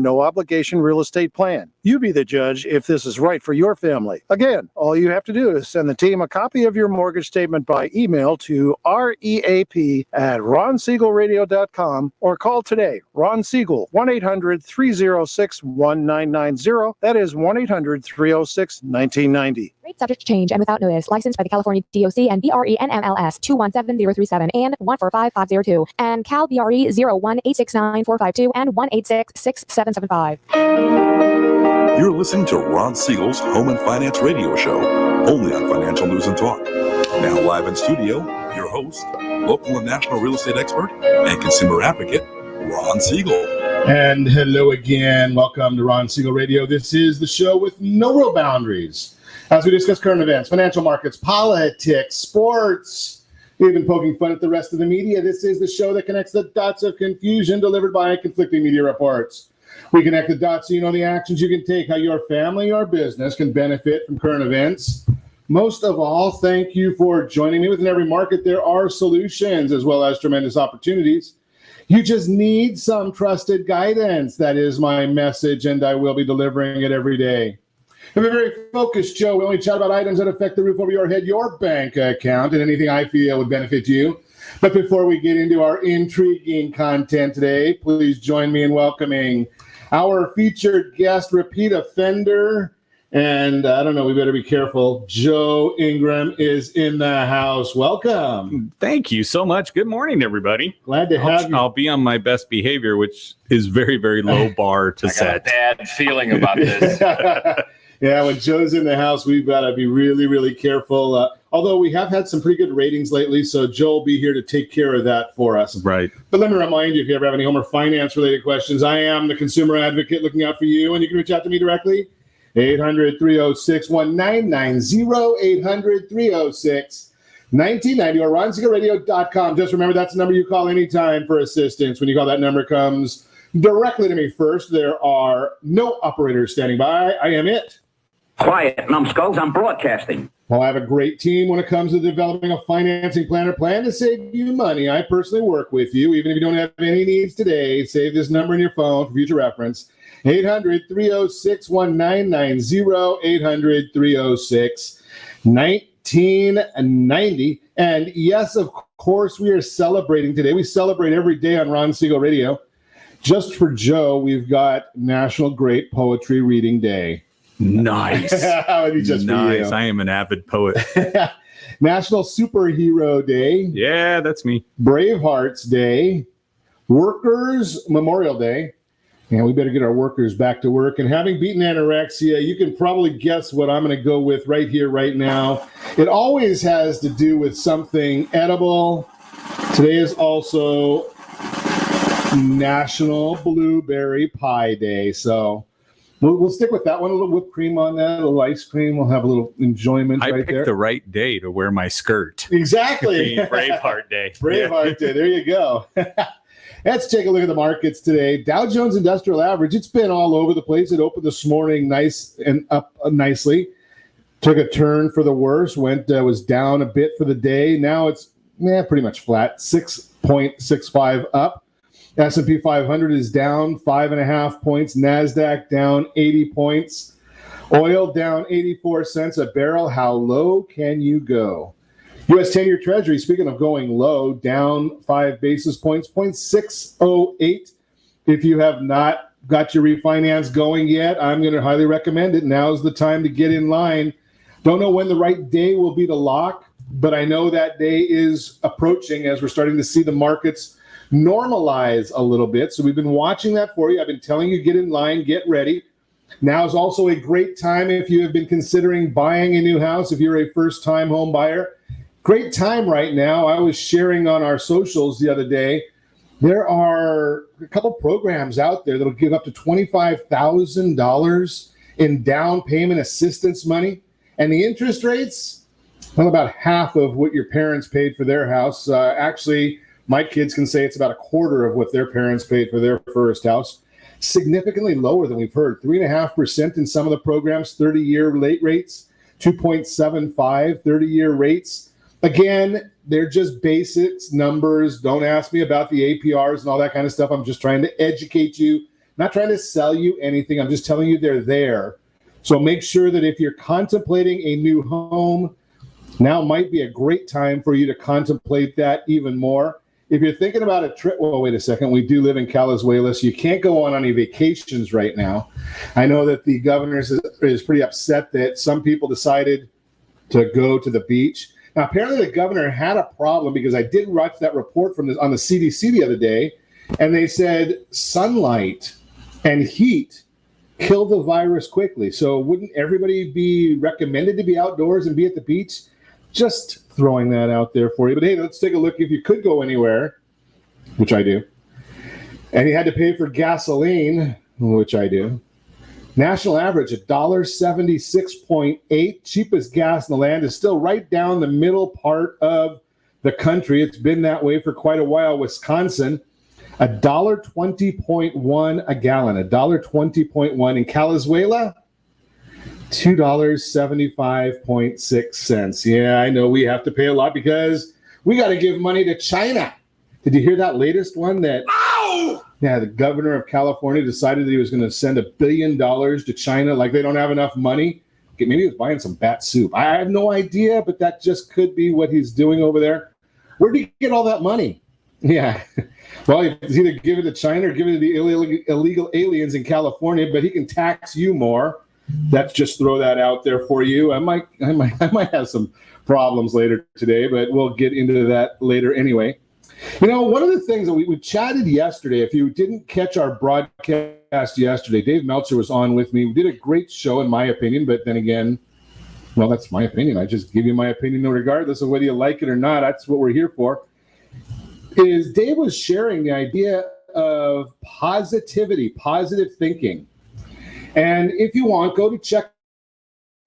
no-obligation real estate plan. You be the judge if this is right for your family. Again, all you have to do is send the team a copy of your mortgage statement by email to reap@ronsiegelradio.com or call today. Ron Siegel, 1-800-306-1990. That is 1-800-306-1990. Rate subject to change and without notice. Licensed by the California DOC and BRE NMLS 217037 and 145502 and Cal BRE 01869452 and 1866775. You're listening to Ron Siegel's Home and Finance Radio Show, only on Financial News and Talk. Now live in studio, your host, local and national real estate expert and consumer advocate, Ron Siegel. And hello again. Welcome to Ron Siegel Radio. This is the show with no real boundaries. As we discuss current events, financial markets, politics, sports, even poking fun at the rest of the media, this is the show that connects the dots of confusion delivered by conflicting media reports. We connect the dots so you know the actions you can take, how your family or business can benefit from current events. Most of all, thank you for joining me. Within every market, there are solutions as well as tremendous opportunities. You just need some trusted guidance. That is my message, and I will be delivering it every day. I'm a very focused show. We only chat about items that affect the roof over your head, your bank account, and anything I feel would benefit you. But before we get into our intriguing content today, please join me in welcoming our featured guest, repeat offender, and I don't know, we better be careful. Joe Ingram is in the house. Welcome. Thank you so much. Good morning, everybody. Glad to have you. I'll be on my best behavior, which is very, very low bar to set. I got a bad feeling about this. Yeah, when Joe's in the house, we've got to be really, really careful. Although we have had some pretty good ratings lately, so Joe will be here to take care of that for us. Right. But let me remind you, if you ever have any home or finance-related questions, I am the consumer advocate looking out for you, and you can reach out to me directly. 800-306-1990, 800-306-1990, or ronsiegelradio.com. Just remember, that's the number you call anytime for assistance. When you call, that number comes directly to me first. There are no operators standing by. I am it. Quiet, numbskulls, I'm broadcasting. Well, I have a great team when it comes to developing a financing plan or plan to save you money. I personally work with you, even if you don't have any needs today. Save this number in your phone for future reference. 800-306-1990, 800-306-1990. And yes, of course, we are celebrating today. We celebrate every day on Ron Siegel Radio. Just for Joe, we've got National Great Poetry Reading Day. Nice. Just nice. I am an avid poet. National Superhero Day. Yeah, that's me. Bravehearts Day. Workers Memorial Day. And we better get our workers back to work. And having beaten anorexia, you can probably guess what I'm going to go with right here, right now. It always has to do with something edible. Today is also National Blueberry Pie Day. So we'll stick with that one. A little whipped cream on that, a little ice cream. We'll have a little enjoyment right there. I picked the right day to wear my skirt. Exactly. Braveheart Day. Braveheart Day. There you go. Let's take a look at the markets today. Dow Jones Industrial Average, it's been all over the place. It opened this morning nice and up nicely. Took a turn for the worse, was down a bit for the day. Now it's pretty much flat, 6.65 up. S&P 500 is down 5.5 points. NASDAQ down 80 points. Oil down 84 cents a barrel. How low can you go? U.S. 10-year Treasury, speaking of going low, down 5 basis points, 0.608. If you have not got your refinance going yet, I'm going to highly recommend it. Now's the time to get in line. Don't know when the right day will be to lock, but I know that day is approaching as we're starting to see the markets normalize a little bit. So we've been watching that for you. I've been telling you, get in line, get ready. Now is also a great time if you have been considering buying a new house, if you're a first-time home buyer. Great time right now. I was sharing on our socials the other day. There are a couple programs out there that'll give up to $25,000 in down payment assistance money. And the interest rates, well, about half of what your parents paid for their house. Actually, my kids can say it's about a quarter of what their parents paid for their first house. Significantly lower than we've heard. 3.5% in some of the programs, 30-year late rates, 2.75, 30-year rates. Again, they're just basics, numbers. Don't ask me about the APRs and all that kind of stuff. I'm just trying to educate you, not trying to sell you anything. I'm just telling you they're there. So make sure that if you're contemplating a new home, now might be a great time for you to contemplate that even more. If you're thinking about a trip, well, wait a second. We do live in Calizuela, so you can't go on any vacations right now. I know that the governor is pretty upset that some people decided to go to the beach. Now, apparently the governor had a problem because I did watch that report on the CDC the other day, and they said sunlight and heat kill the virus quickly. So wouldn't everybody be recommended to be outdoors and be at the beach? Just throwing that out there for you. But hey, let's take a look if you could go anywhere, which I do, and you had to pay for gasoline, which I do. National average, $1.76.8. Cheapest gas in the land is still right down the middle part of the country. It's been that way for quite a while. Wisconsin, $1.20.1 a gallon. $1.20.1 in Calizuela. $2.75.6. Yeah, I know we have to pay a lot because we got to give money to China. Did you hear that latest one that yeah, the governor of California decided that he was going to send $1 billion to China like they don't have enough money? Okay, maybe he was buying some bat soup. I have no idea, but that just could be what he's doing over there. Where did he get all that money? Yeah. Well, he's either give it to China or give it to the illegal aliens in California, but he can tax you more. Let's just throw that out there for you. I might have some problems later today, but we'll get into that later anyway. You know, one of the things that we chatted yesterday, if you didn't catch our broadcast yesterday, Dave Meltzer was on with me. We did a great show, in my opinion, but then again, well, that's my opinion. I just give you my opinion regardless of whether you like it or not. That's what we're here for. Is Dave was sharing the idea of positivity, positive thinking. And if you want, go to check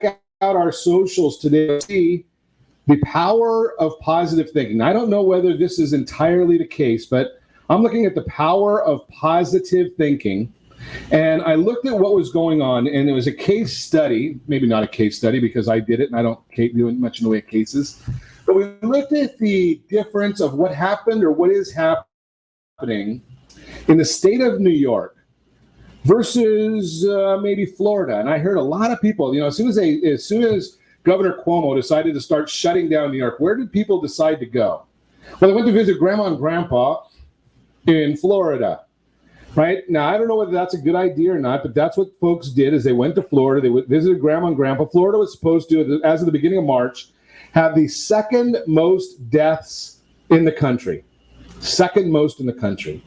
out our socials today. See the power of positive thinking. I don't know whether this is entirely the case, but I'm looking at the power of positive thinking. And I looked at what was going on, and it was a case study, maybe not a case study because I did it and I don't do much in the way of cases. But we looked at the difference of what happened or what is happening in the state of New York versus maybe Florida. And I heard a lot of people, you know, as soon as Governor Cuomo decided to start shutting down New York, where did people decide to go? Well, they went to visit Grandma and Grandpa in Florida, right? Now, I don't know whether that's a good idea or not, but that's what folks did is they went to Florida. They visited Grandma and Grandpa. Florida was supposed to, as of the beginning of March, have the second most deaths in the country. Second most in the country.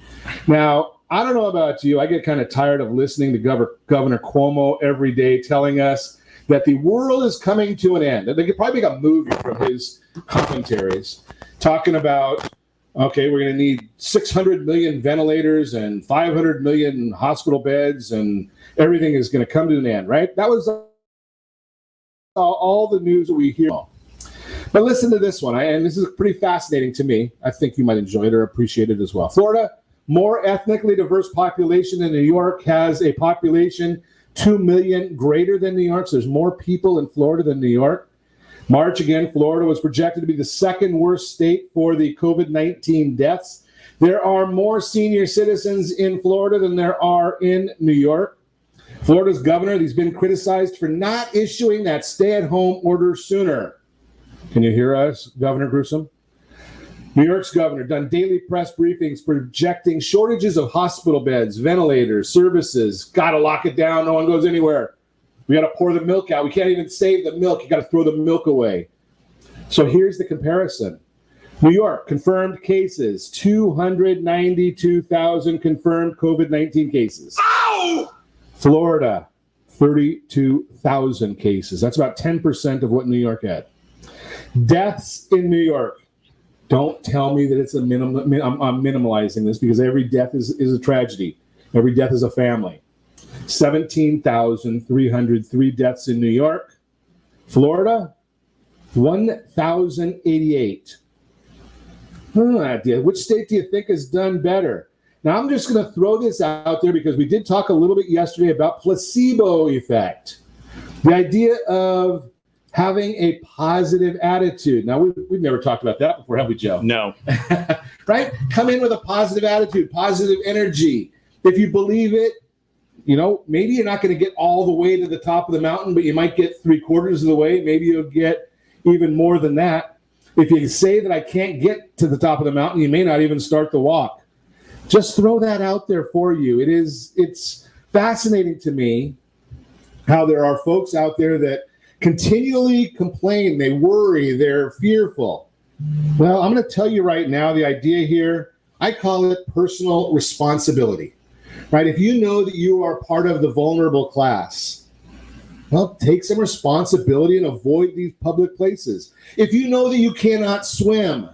Now, I don't know about you. I get kind of tired of listening to Governor Cuomo every day telling us that the world is coming to an end. They could probably make a movie from his commentaries talking about, okay, we're going to need 600 million ventilators and 500 million hospital beds and everything is going to come to an end, right? That was all the news that we hear. But listen to this one, and this is pretty fascinating to me. I think you might enjoy it or appreciate it as well. Florida, more ethnically diverse population than New York, has a population 2 million greater than New York. So there's more people in Florida than New York. March again, Florida was projected to be the second worst state for the COVID-19 deaths. There are more senior citizens in Florida than there are in New York. Florida's governor, he's been criticized for not issuing that stay-at-home order sooner. Can you hear us, Governor Gruesome? New York's governor done daily press briefings projecting shortages of hospital beds, ventilators, services. Got to lock it down. No one goes anywhere. We got to pour the milk out. We can't even save the milk. You got to throw the milk away. So here's the comparison. New York, confirmed cases, 292,000 confirmed COVID-19 cases. Ow! Florida, 32,000 cases. That's about 10% of what New York had. Deaths in New York. Don't tell me that it's a minimum. I'm minimalizing this because every death is a tragedy. Every death is a family. 17,303 deaths in New York. Florida, 1,088. Which state do you think has done better? Now, I'm just going to throw this out there because we did talk a little bit yesterday about placebo effect. The idea of having a positive attitude. Now, we've never talked about that before, have we, Joe? No. Right? Come in with a positive attitude, positive energy. If you believe it, maybe you're not going to get all the way to the top of the mountain, but you might get 3/4 of the way. Maybe you'll get even more than that. If you say that I can't get to the top of the mountain, you may not even start the walk. Just throw that out there for you. It's fascinating to me how there are folks out there that continually complain, they worry, they're fearful. Well, I'm going to tell you right now, the idea here, I call it personal responsibility, right? If you know that you are part of the vulnerable class, well, take some responsibility and avoid these public places. If you know that you cannot swim,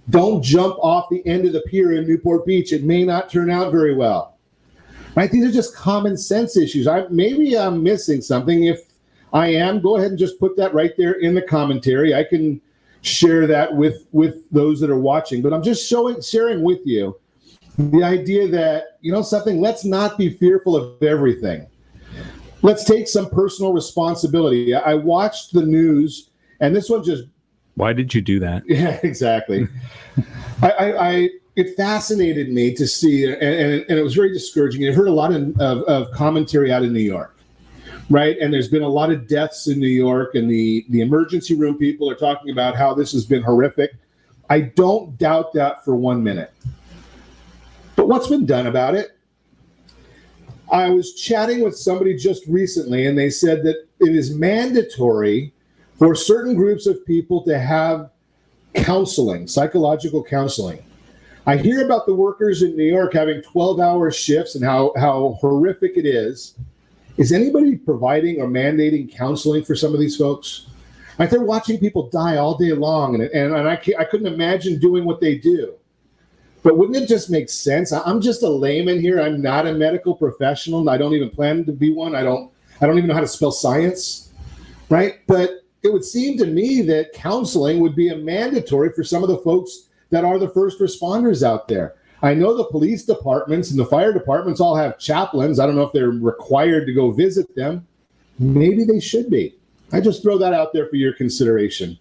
don't jump off the end of the pier in Newport Beach. It may not turn out very well, right? These are just common sense issues. Maybe I'm missing something. If I am, go ahead and just put that right there in the commentary. I can share that with those that are watching, but I'm just sharing with you the idea that, let's not be fearful of everything. Let's take some personal responsibility. I watched the news, and this one just... Why did you do that? Yeah, exactly. It fascinated me to see, and it was very discouraging. I heard a lot of commentary out of New York, right? And there's been a lot of deaths in New York, and the emergency room people are talking about how this has been horrific. I don't doubt that for 1 minute. But what's been done about it? I was chatting with somebody just recently, and they said that it is mandatory for certain groups of people to have counseling, psychological counseling. I hear about the workers in New York having 12-hour shifts and how horrific it is. Is anybody providing or mandating counseling for some of these folks? Like, they're watching people die all day long, and I couldn't imagine doing what they do. But wouldn't it just make sense? I'm just a layman here. I'm not a medical professional. I don't even plan to be one. I don't even know how to spell science, right? But it would seem to me that counseling would be a mandatory for some of the folks that are the first responders out there. I know the police departments and the fire departments all have chaplains. I don't know if they're required to go visit them. Maybe they should be. I just throw that out there for your consideration.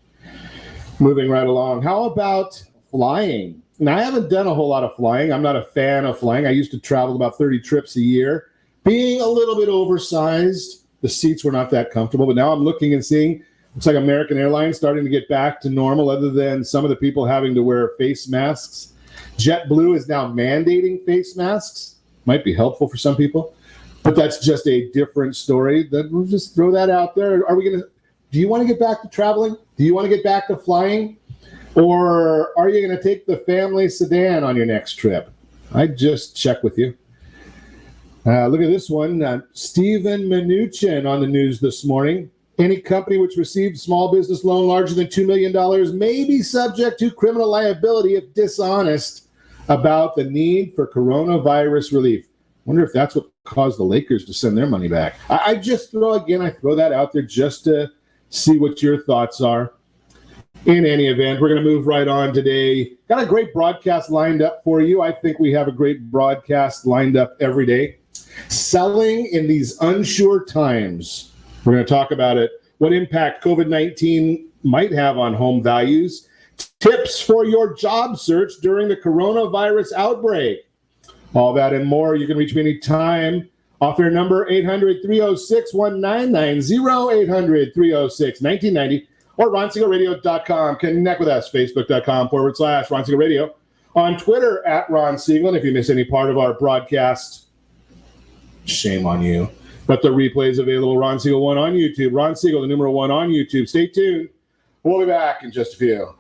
Moving right along. How about flying? Now, I haven't done a whole lot of flying. I'm not a fan of flying. I used to travel about 30 trips a year. Being a little bit oversized, the seats were not that comfortable. But now I'm looking and seeing, looks like American Airlines starting to get back to normal, other than some of the people having to wear face masks. JetBlue is now mandating face masks. Might be helpful for some people, but that's just a different story. We'll just throw that out there. Do you want to get back to traveling? Do you want to get back to flying? Or are you going to take the family sedan on your next trip? I'd just check with you. Look at this one. Stephen Mnuchin on the news this morning. Any company which receives small business loan larger than $2 million may be subject to criminal liability if dishonest about the need for coronavirus relief. Wonder if that's what caused the Lakers to send their money back. I throw that out there just to see what your thoughts are. In any event, we're going to move right on today. Got a great broadcast lined up for you. I think we have a great broadcast lined up every day. Selling in these unsure times. We're going to talk about it, what impact COVID-19 might have on home values, tips for your job search during the coronavirus outbreak. All that and more. You can reach me anytime. Off-air number 800-306-1990, 800-306-1990. Or RonSiegelRadio.com. Connect with us, Facebook.com/Ron Siegel Radio. On Twitter, @Ron Siegel. And if you miss any part of our broadcast, shame on you. But the replay is available, Ron Siegel 1 on YouTube. Ron Siegel, the numeral 1 on YouTube. Stay tuned. We'll be back in just a few.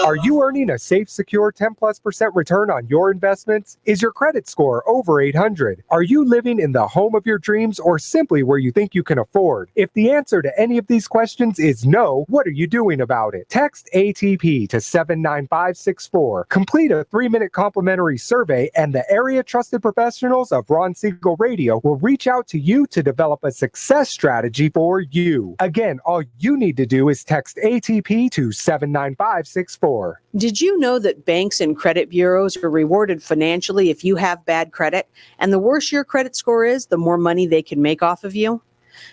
Are you earning a safe, secure 10+% return on your investments? Is your credit score over 800? Are you living in the home of your dreams or simply where you think you can afford? If the answer to any of these questions is no, what are you doing about it? Text ATP to 79564. Complete a 3-minute complimentary survey, and the area trusted professionals of Ron Siegel Radio will reach out to you to develop a success strategy for you. Again, all you need to do is text ATP to 79564. Did you know that banks and credit bureaus are rewarded financially if you have bad credit? And the worse your credit score is, the more money they can make off of you?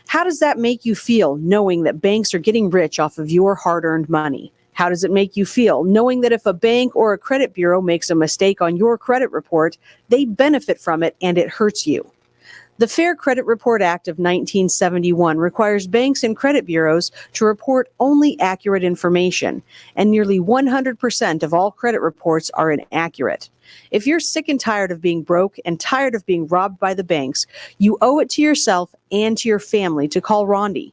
How does that make you feel, knowing that banks are getting rich off of your hard-earned money? How does it make you feel knowing that if a bank or a credit bureau makes a mistake on your credit report, they benefit from it and it hurts you? The Fair Credit Report Act of 1971 requires banks and credit bureaus to report only accurate information, and nearly 100% of all credit reports are inaccurate. If you're sick and tired of being broke and tired of being robbed by the banks, you owe it to yourself and to your family to call Rondi.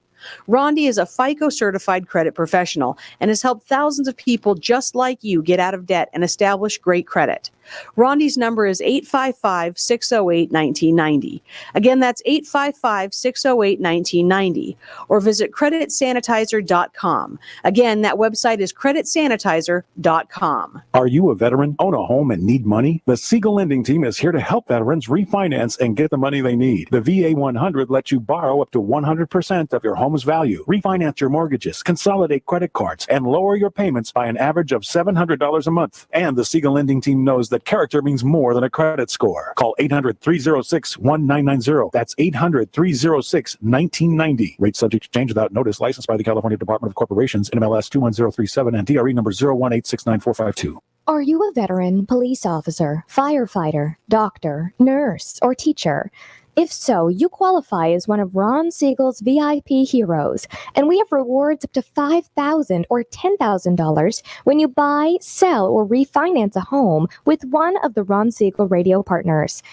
Rondi is a FICO certified credit professional and has helped thousands of people just like you get out of debt and establish great credit. Rondi's number is 855-608-1990. Again, that's 855-608-1990. Or visit creditsanitizer.com. Again, that website is creditsanitizer.com. Are you a veteran, own a home, and need money? The Siegel Lending Team is here to help veterans refinance and get the money they need. The VA 100 lets you borrow up to 100% of your home's value, refinance your mortgages, consolidate credit cards, and lower your payments by an average of $700 a month. And the Siegel Lending Team knows that character means more than a credit score. Call 800-306-1990. That's 800-306-1990. Rate subject to change without notice. Licensed by the California Department of Corporations, NMLS 21037, and DRE number 018694552. Are you a veteran, police officer, firefighter, doctor, nurse, or teacher? If so, you qualify as one of Ron Siegel's VIP heroes, and we have rewards up to $5,000 or $10,000 when you buy, sell, or refinance a home with one of the Ron Siegel radio partners.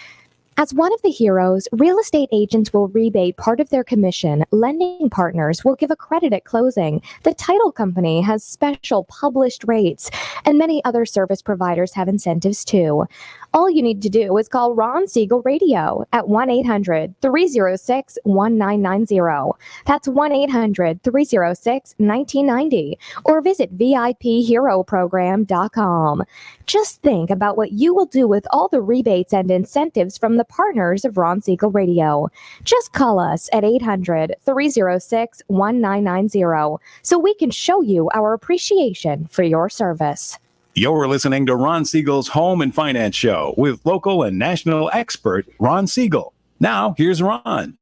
As one of the heroes, real estate agents will rebate part of their commission. Lending partners will give a credit at closing. The title company has special published rates, and many other service providers have incentives too. All you need to do is call Ron Siegel Radio at 1-800-306-1990. That's 1-800-306-1990. Or visit VIPHeroProgram.com. Just think about what you will do with all the rebates and incentives from the partners of Ron Siegel Radio. Just call us at 800-306-1990 so we can show you our appreciation for your service. You're listening to Ron Siegel's Home and Finance Show with local and national expert Ron Siegel. Now, here's Ron.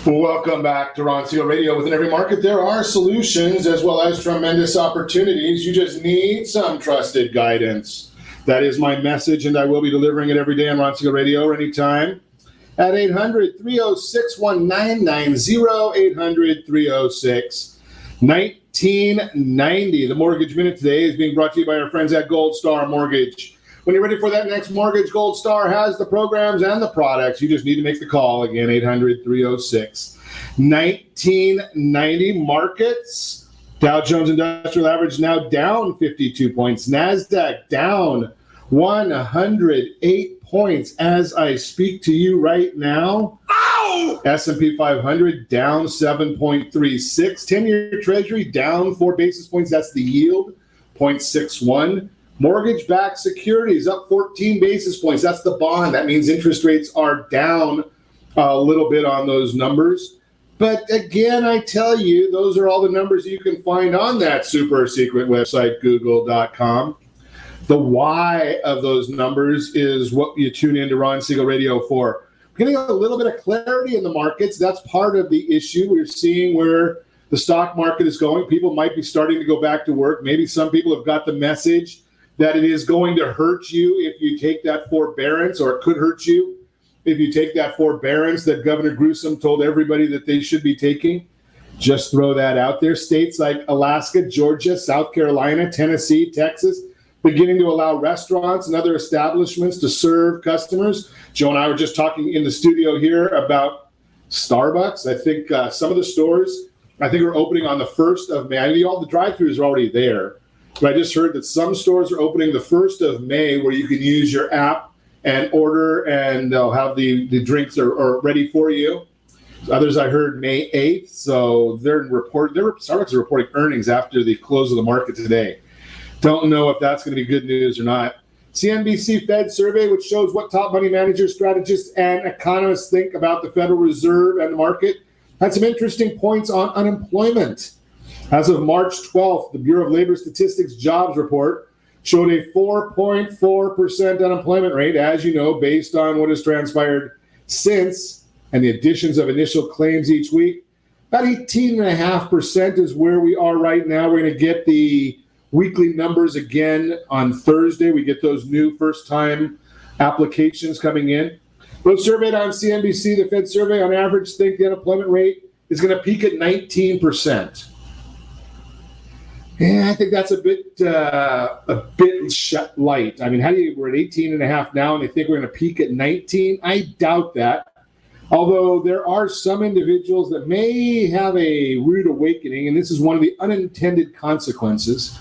Welcome back to Ron Siegel Radio. Within every market, there are solutions as well as tremendous opportunities. You just need some trusted guidance. That is my message, and I will be delivering it every day on Ron Siegel Radio or anytime at 800-306-1990, 800-306-1990. The Mortgage Minute today is being brought to you by our friends at Gold Star Mortgage. When you're ready for that next mortgage, Gold Star has the programs and the products. You just need to make the call. Again, 800-306-1990. Markets, Dow Jones Industrial Average now down 52 points. NASDAQ down 108 points as I speak to you right now. Ow! S&P 500 down 7.36. 10-year Treasury down 4 basis points. That's the yield, 0.61. Mortgage-backed securities up 14 basis points. That's the bond. That means interest rates are down a little bit on those numbers. But again, I tell you, those are all the numbers you can find on that super secret website, google.com. The why of those numbers is what you tune into Ron Siegel Radio for. We're getting a little bit of clarity in the markets. That's part of the issue. We're seeing where the stock market is going. People might be starting to go back to work. Maybe some people have got the message that it is going to hurt you if you take that forbearance, or it could hurt you if you take that forbearance that Governor Newsom told everybody that they should be taking. Just throw that out there. States like Alaska, Georgia, South Carolina, Tennessee, Texas, beginning to allow restaurants and other establishments to serve customers. Joe and I were just talking in the studio here about Starbucks. I think some of the stores, I think, are opening on the 1st of May. I mean, all the drive-thrus are already there. But I just heard that some stores are opening the 1st of May where you can use your app and order, and they'll have the drinks are ready for you. Others I heard May 8th. So Starbucks are reporting earnings after the close of the market today. Don't know if that's going to be good news or not. CNBC Fed survey, which shows what top money managers, strategists, and economists think about the Federal Reserve and the market, had some interesting points on unemployment. As of March 12th, the Bureau of Labor Statistics jobs report showed a 4.4% unemployment rate, as you know, based on what has transpired since and the additions of initial claims each week. About 18.5% is where we are right now. We're going to get the weekly numbers again on Thursday. We get those new first-time applications coming in. Those surveyed on CNBC, the Fed survey on average think the unemployment rate is going to peak at 19%. Yeah, I think that's a bit light. I mean, we're at 18.5 now, and they think we're going to peak at 19? I doubt that. Although there are some individuals that may have a rude awakening, and this is one of the unintended consequences.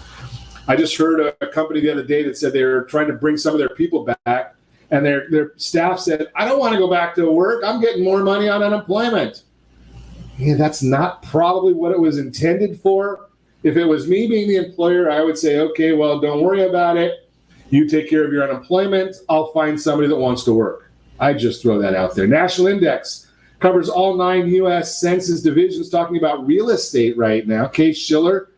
I just heard a company the other day that said they're trying to bring some of their people back, and their staff said, I don't want to go back to work. I'm getting more money on unemployment. Yeah, that's not probably what it was intended for. If it was me being the employer, I would say, okay, well, don't worry about it. You take care of your unemployment. I'll find somebody that wants to work. I just throw that out there. National Index covers all 9 U.S. Census divisions, talking about real estate right now. Case-Shiller,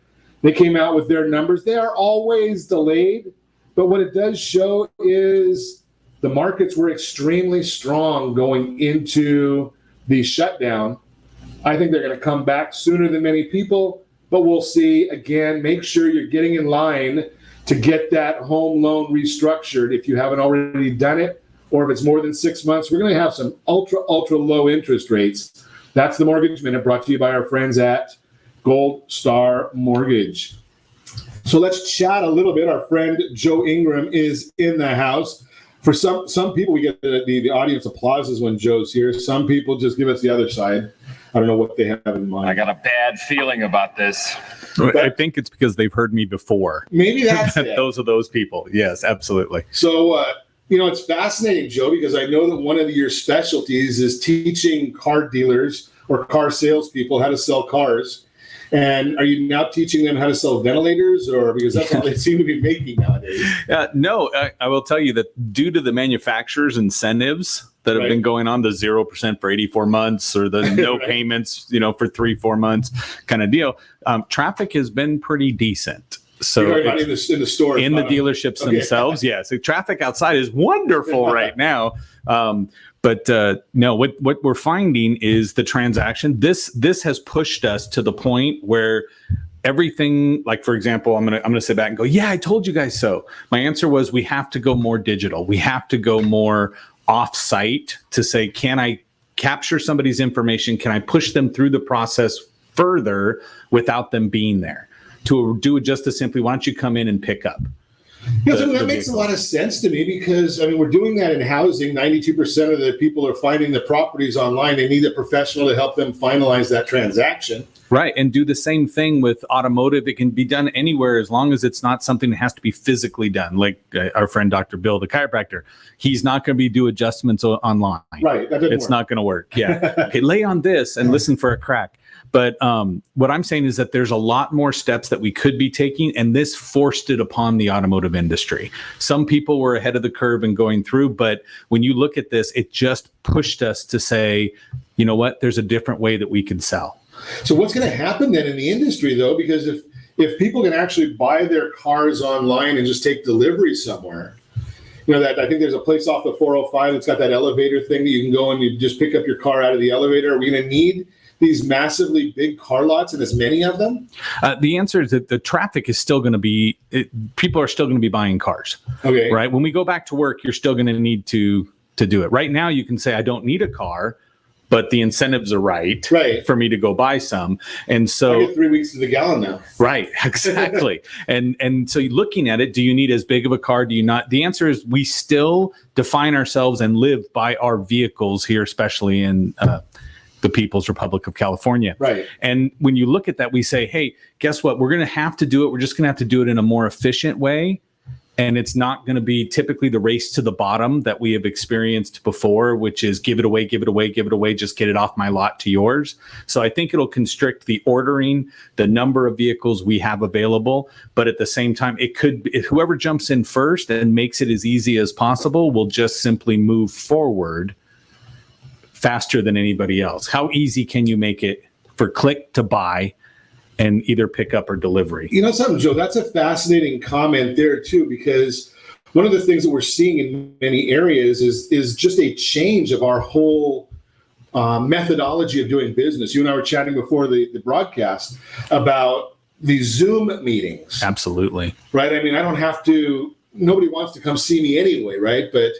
they came out with their numbers. They are always delayed, but what it does show is the markets were extremely strong going into the shutdown. I think they're going to come back sooner than many people, but we'll see. Again, make sure you're getting in line to get that home loan restructured if you haven't already done it. Or if it's more than 6 months, we're going to have some ultra low interest rates. That's the Mortgage Minute, brought to you by our friends at Gold Star Mortgage. So let's chat a little bit. Our friend Joe Ingram is in the house. For some people, we get the audience applauses when Joe's here. Some people just give us the other side. I don't know what they have in mind. I got a bad feeling about this. I think it's because they've heard me before. Maybe that's it. Those are those people. Yes, absolutely. So, it's fascinating, Joe, because I know that one of your specialties is teaching car dealers or car salespeople how to sell cars. And are you now teaching them how to sell ventilators, or because that's all they seem to be making nowadays? No, I will tell you that due to the manufacturers' incentives that have been going on, the 0% for 84 months or the no payments, for 3-4 months kind of deal, traffic has been pretty decent. So in the stores, in the dealerships themselves, yes. The traffic outside is wonderful right now. But no, what we're finding is the transaction. This has pushed us to the point where everything, like for example, I'm gonna sit back and go, yeah, I told you guys so. My answer was we have to go more digital. We have to go more off-site to say, can I capture somebody's information? Can I push them through the process further without them being there? To do it just as simply, why don't you come in and pick up? That makes a lot of sense to me because, we're doing that in housing. 92% of the people are finding the properties online. They need a professional to help them finalize that transaction. Right. And do the same thing with automotive. It can be done anywhere as long as it's not something that has to be physically done. Like our friend, Dr. Bill, the chiropractor, he's not going to do adjustments online. Right. It's not going to work. Yeah. Okay. Lay on this and listen for a crack. But what I'm saying is that there's a lot more steps that we could be taking, and this forced it upon the automotive industry. Some people were ahead of the curve and going through, but when you look at this, it just pushed us to say, you know what, there's a different way that we can sell. So what's going to happen then in the industry, though? Because if people can actually buy their cars online and just take delivery somewhere, that I think there's a place off the 405 that's got that elevator thing that you can go and you just pick up your car out of the elevator. Are we going to need these massively big car lots and as many of them? The answer is that the traffic is still going to be, people are still going to be buying cars. Okay. Right. When we go back to work, you're still going to need to do it. Right now, you can say, I don't need a car, but the incentives are right for me to go buy some. And so I get 3 weeks to the gallon now. Right. Exactly. and so looking at it, do you need as big of a car? Do you not? The answer is we still define ourselves and live by our vehicles here, especially in, the People's Republic of California. Right. And when you look at that, we say, hey, guess what? We're going to have to do it. We're just going to have to do it in a more efficient way. And it's not going to be typically the race to the bottom that we have experienced before, which is give it away, give it away, give it away, just get it off my lot to yours. So I think it'll constrict the ordering, the number of vehicles we have available. But at the same time, whoever jumps in first and makes it as easy as possible will just simply move forward faster than anybody else. How easy can you make it for click to buy and either pick up or delivery? You know something, Joe, that's a fascinating comment there too, because one of the things that we're seeing in many areas is just a change of our whole methodology of doing business. You and I were chatting before the broadcast about these Zoom meetings. Absolutely. Right? I mean, I don't have to, nobody wants to come see me anyway, right? But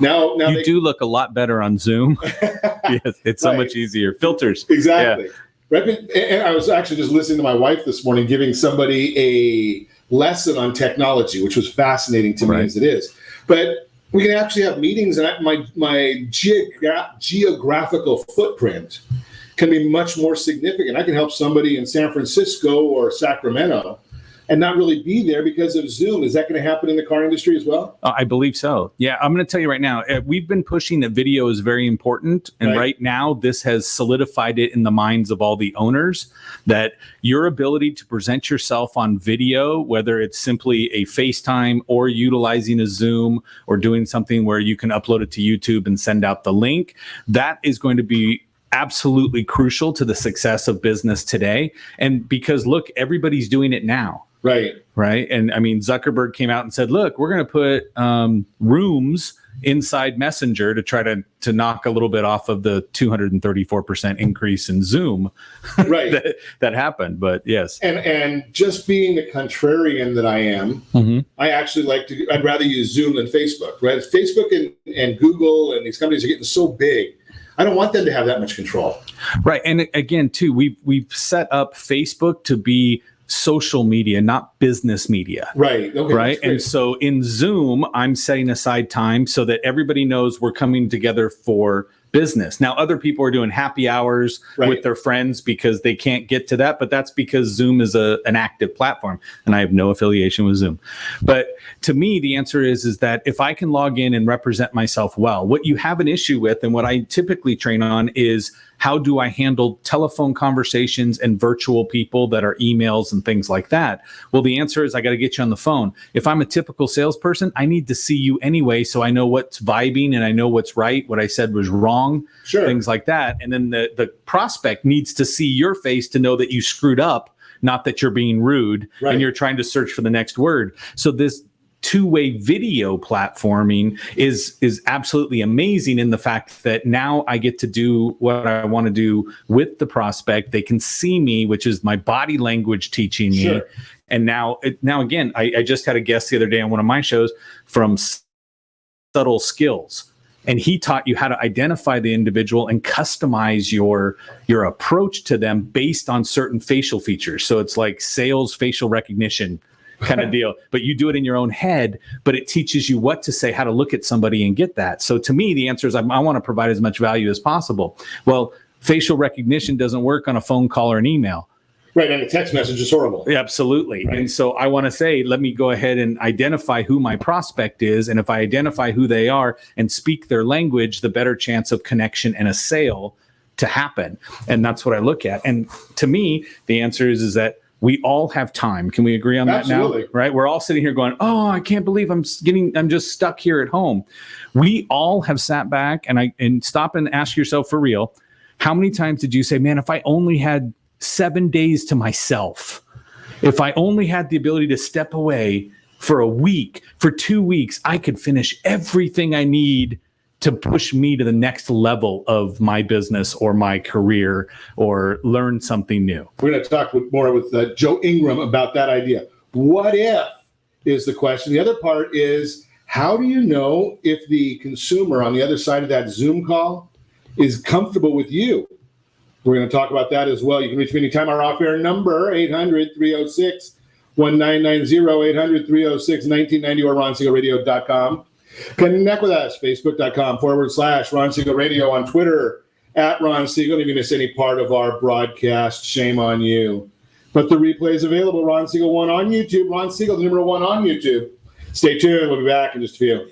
now you do look a lot better on Zoom. Yes, it's so much easier. Filters. Exactly. Yeah. Right. And I was actually just listening to my wife this morning giving somebody a lesson on technology, which was fascinating to me as it is. But we can actually have meetings, and my geographical footprint can be much more significant. I can help somebody in San Francisco or Sacramento and not really be there because of Zoom. Is that going to happen in the car industry as well? I believe so. Yeah, I'm going to tell you right now, we've been pushing that video is very important. And right now, this has solidified it in the minds of all the owners that your ability to present yourself on video, whether it's simply a FaceTime or utilizing a Zoom or doing something where you can upload it to YouTube and send out the link, that is going to be absolutely crucial to the success of business today. And because, look, everybody's doing it now. Right. And I mean, Zuckerberg came out and said, look, we're going to put rooms inside Messenger to try to knock a little bit off of the 234% increase in Zoom that happened. But yes. And just being the contrarian that I am, I actually I'd rather use Zoom than Facebook, right? Facebook and Google and these companies are getting so big. I don't want them to have that much control. Right. And again, too, we've set up Facebook to be social media, not business media. Right. Okay, right. And so in Zoom, I'm setting aside time so that everybody knows we're coming together for business. Now, other people are doing happy hours with their friends because they can't get to that, but that's because Zoom is an active platform, and I have no affiliation with Zoom. But to me, the answer is that if I can log in and represent myself well, what you have an issue with, and what I typically train on, is how do I handle telephone conversations and virtual people that are emails and things like that? Well, the answer is I got to get you on the phone. If I'm a typical salesperson, I need to see you anyway, so I know what's vibing and I know what's right, what I said was wrong, things like that. And then the prospect needs to see your face to know that you screwed up, not that you're being rude and you're trying to search for the next word. So this two-way video platforming is absolutely amazing in the fact that now I get to do what I want to do with the prospect. They can see me, which is my body language teaching me. And now again, I just had a guest the other day on one of my shows from Subtle Skills. And he taught you how to identify the individual and customize your approach to them based on certain facial features. So it's like sales facial recognition kind of deal, but you do it in your own head, but it teaches you what to say, how to look at somebody and get that. So to me, the answer is I want to provide as much value as possible. Well, facial recognition doesn't work on a phone call or an email. Right, and a text message is horrible. Yeah, absolutely. And so I want to say, let me go ahead and identify who my prospect is. And if I identify who they are and speak their language, the better chance of connection and a sale to happen. And that's what I look at. And to me, the answer is that we all have time. Can we agree on that now? Right? We're all sitting here going, oh, I can't believe I'm just stuck here at home. We all have sat back and stop and ask yourself for real. How many times did you say, man, if I only had 7 days to myself, if I only had the ability to step away for a week, for 2 weeks, I could finish everything I need to push me to the next level of my business or my career or learn something new. We're going to talk more with Joe Ingram about that idea. What if is the question. The other part is, how do you know if the consumer on the other side of that Zoom call is comfortable with you? We're going to talk about that as well. You can reach me anytime. Our off-air number, 800-306-1990, 800-306-1990, or RonSiegelRadio.com. Connect with us, Facebook.com/Ron Siegel Radio, on Twitter @Ron Siegel. If you miss any part of our broadcast, shame on you. But the replay is available, Ron Siegel 1 on YouTube. Ron Siegel, the number 1 on YouTube. Stay tuned. We'll be back in just a few.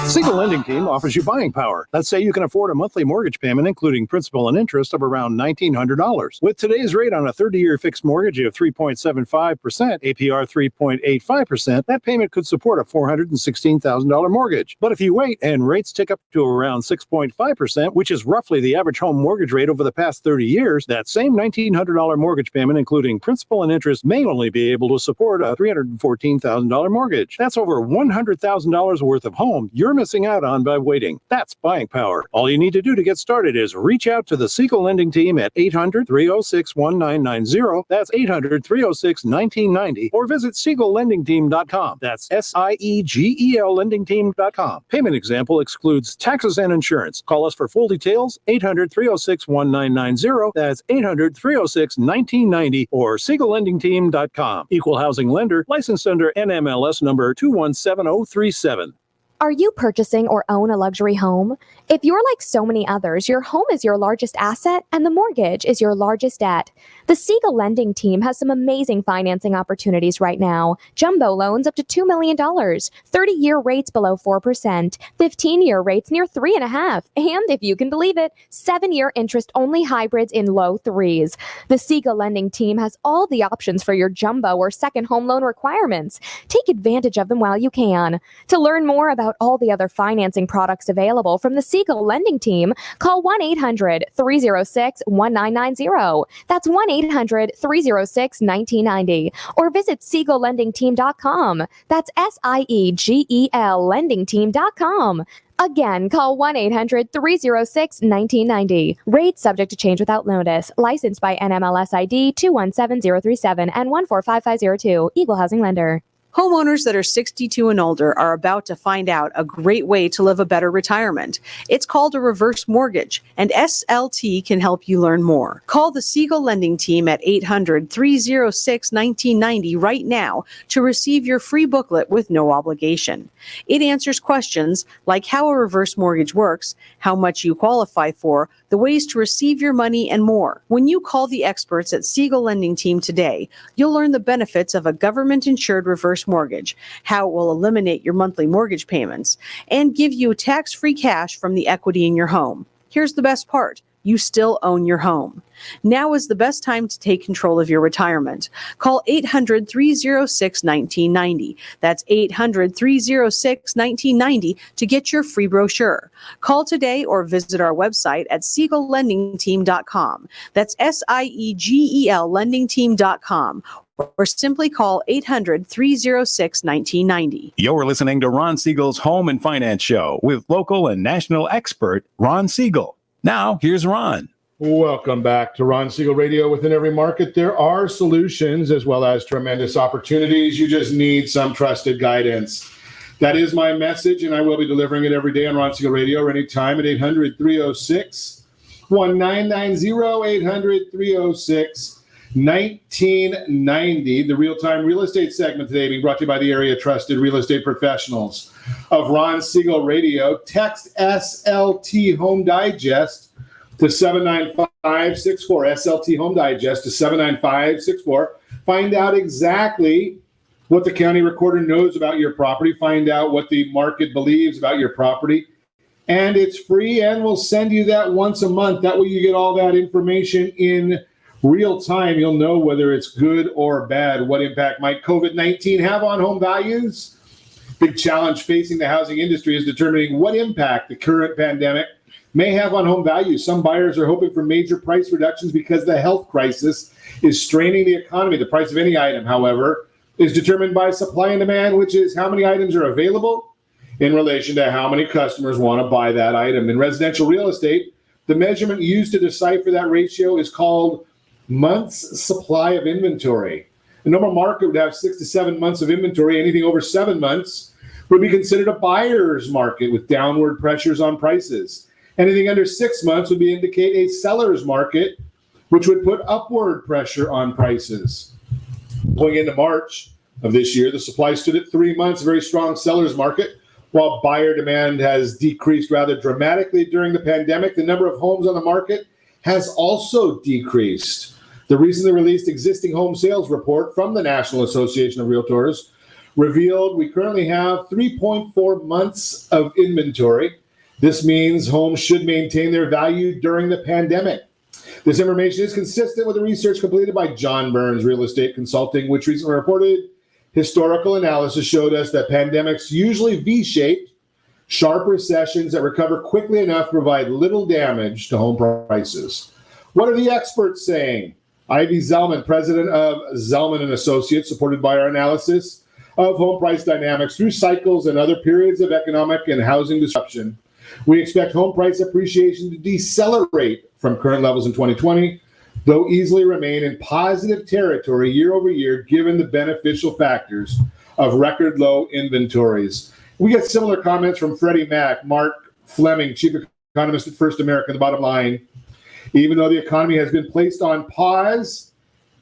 Siegel Lending Team offers you buying power. Let's say you can afford a monthly mortgage payment, including principal and interest, of around $1,900. With today's rate on a 30-year fixed mortgage of 3.75%, APR 3.85%, that payment could support a $416,000 mortgage. But if you wait and rates tick up to around 6.5%, which is roughly the average home mortgage rate over the past 30 years, that same $1,900 mortgage payment, including principal and interest, may only be able to support a $314,000 mortgage. That's over $100,000 $100,000 worth of home you're missing out on by waiting. That's buying power. All you need to do to get started is reach out to the Siegel Lending Team at 800-306-1990. That's 800-306-1990. Or visit SiegelLendingTeam.com. That's SIEGEL LendingTeam.com. Payment example excludes taxes and insurance. Call us for full details, 800-306-1990. That's 800-306-1990 or SiegelLendingTeam.com. Equal housing lender, licensed under NMLS number 217037. Are you purchasing or own a luxury home? If you're like so many others, your home is your largest asset and the mortgage is your largest debt. The Siegel Lending Team has some amazing financing opportunities right now. Jumbo loans up to $2 million, 30-year rates below 4%, 15-year rates near 3.5%, and if you can believe it, 7-year interest-only hybrids in low 3s. The Siegel Lending Team has all the options for your jumbo or second home loan requirements. Take advantage of them while you can. To learn more about all the other financing products available from the Siegel Lending Team, call 1-800-306-1990. That's 1-800-306-1990. Or visit SiegelLendingTeam.com. That's SIEGEL LendingTeam.com. Again, call 1-800-306-1990. Rates subject to change without notice. Licensed by NMLS ID 217037 and 145502. Equal housing lender. Homeowners that are 62 and older are about to find out a great way to live a better retirement. It's called a reverse mortgage, and SLT can help you learn more. Call the Siegel Lending Team at 800-306-1990 right now to receive your free booklet with no obligation. It answers questions like how a reverse mortgage works, how much you qualify for, the ways to receive your money, and more. When you call the experts at Siegel Lending Team today, you'll learn the benefits of a government-insured reverse mortgage, how it will eliminate your monthly mortgage payments, and give you tax-free cash from the equity in your home. Here's the best part. You still own your home. Now is the best time to take control of your retirement. Call 800-306-1990. That's 800-306-1990 to get your free brochure. Call today or visit our website at SiegelLendingTeam.com. That's SIEGEL LendingTeam.com. Or simply call 800-306-1990. You're listening to Ron Siegel's Home and Finance Show with local and national expert Ron Siegel. Now, here's Ron. Welcome back to Ron Siegel Radio. Within every market, there are solutions as well as tremendous opportunities. You just need some trusted guidance. That is my message, and I will be delivering it every day on Ron Siegel Radio or anytime at 800-306-1990, 800-306-1990. The real-time real estate segment today being brought to you by the area trusted real estate professionals of Ron Siegel Radio. Text SLT Home Digest to 79564. SLT Home Digest to 79564. Find out exactly what the county recorder knows about your property. Find out what the market believes about your property. And it's free, and we'll send you that once a month. That way you get all that information in real time. You'll know whether it's good or bad. What impact might COVID-19 have on home values? Big challenge facing the housing industry is determining what impact the current pandemic may have on home values. Some buyers are hoping for major price reductions because the health crisis is straining the economy. The price of any item, however, is determined by supply and demand, which is how many items are available in relation to how many customers want to buy that item. In residential real estate, the measurement used to decipher that ratio is called months supply of inventory. A normal market would have 6 to 7 months of inventory. Anything over 7 months would be considered a buyer's market with downward pressures on prices. Anything under 6 months would indicate a seller's market, which would put upward pressure on prices. Going into March of this year, the supply stood at 3 months, a very strong seller's market. While buyer demand has decreased rather dramatically during the pandemic, the number of homes on the market has also decreased. The recently released existing home sales report from the National Association of Realtors revealed we currently have 3.4 months of inventory. This means homes should maintain their value during the pandemic. This information is consistent with the research completed by John Burns Real Estate Consulting, which recently reported historical analysis showed us that pandemics usually V-shaped, sharp recessions that recover quickly enough to provide little damage to home prices. What are the experts saying? Ivy Zellman, president of Zellman & Associates, supported by our analysis of home price dynamics through cycles and other periods of economic and housing disruption, we expect home price appreciation to decelerate from current levels in 2020, though easily remain in positive territory year over year given the beneficial factors of record low inventories. We get similar comments from Freddie Mac, Mark Fleming, chief economist at First American. The bottom line, even though the economy has been placed on pause,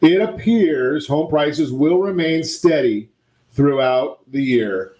it appears home prices will remain steady throughout the year.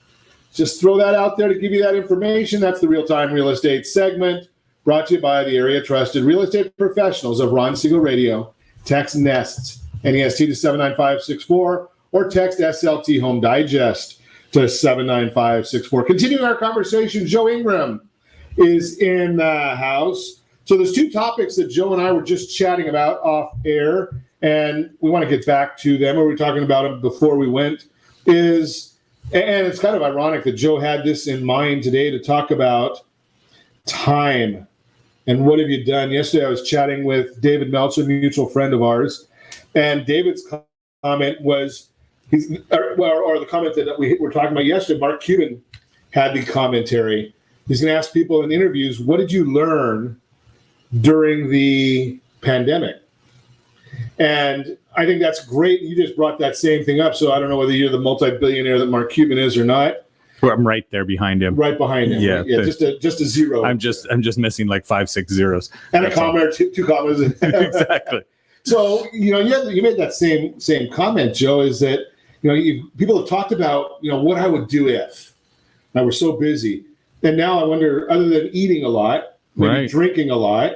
Just throw that out there to give you that information. That's the Real-Time Real Estate segment, brought to you by the area trusted real estate professionals of Ron Siegel Radio. Text NEST, N-E-S-T to 79564, or text SLT Home Digest to 79564. Continuing our conversation, Joe Ingram is in the house. So there's two topics that Joe and I were just chatting about off air, and we want to get back to them. We were talking about them before we went. And it's kind of ironic that Joe had this in mind today to talk about time and what have you done. Yesterday I was chatting with David Meltzer, a mutual friend of ours, and David's comment was, or the comment that we were talking about yesterday, Mark Cuban had the commentary. He's going to ask people in interviews, what did you learn during the pandemic? And I think that's great. You just brought that same thing up. So I don't know whether you're the multi-billionaire that Mark Cuban is or not. Well, I'm right there behind him. Right behind him. Yeah, yeah, just a zero. I'm just missing like 5-6 zeros. And a comma or two commas. Exactly. So, you made that same comment, Joe, is that, people have talked about, what I would do if I were so busy. And now I wonder, other than eating a lot, maybe drinking a lot.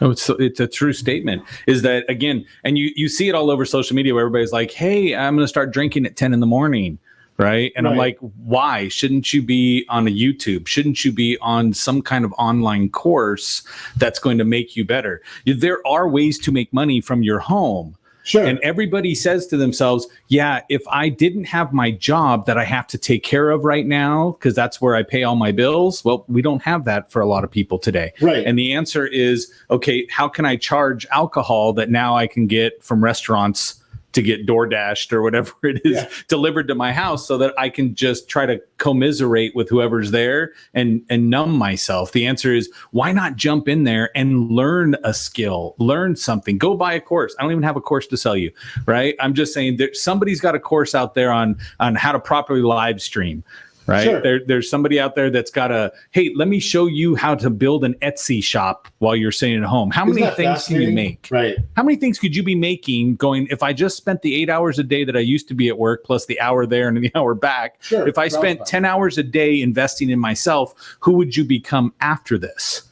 Oh, it's a true statement. Is that, again, and you see it all over social media where everybody's like, hey, I'm going to start drinking at 10 in the morning. Right. And I'm like, why? Shouldn't you be on a YouTube? Shouldn't you be on some kind of online course that's going to make you better? There are ways to make money from your home. Sure. And everybody says to themselves, yeah, if I didn't have my job that I have to take care of right now, because that's where I pay all my bills. Well, we don't have that for a lot of people today. Right. And the answer is, okay, how can I charge alcohol that now I can get from restaurants to get DoorDashed or whatever it is delivered to my house so that I can just try to commiserate with whoever's there and numb myself? The answer is, why not jump in there and learn a skill, learn something, go buy a course. I don't even have a course to sell you, right? I'm just saying that somebody's got a course out there on how to properly live stream. Right. Sure. There's somebody out there that's got hey, let me show you how to build an Etsy shop while you're sitting at home. How many things can you make? Right. How many things could you be making going, if I just spent the 8 hours a day that I used to be at work plus the hour there and the hour back, sure, if I spent 10 hours a day investing in myself, who would you become after this?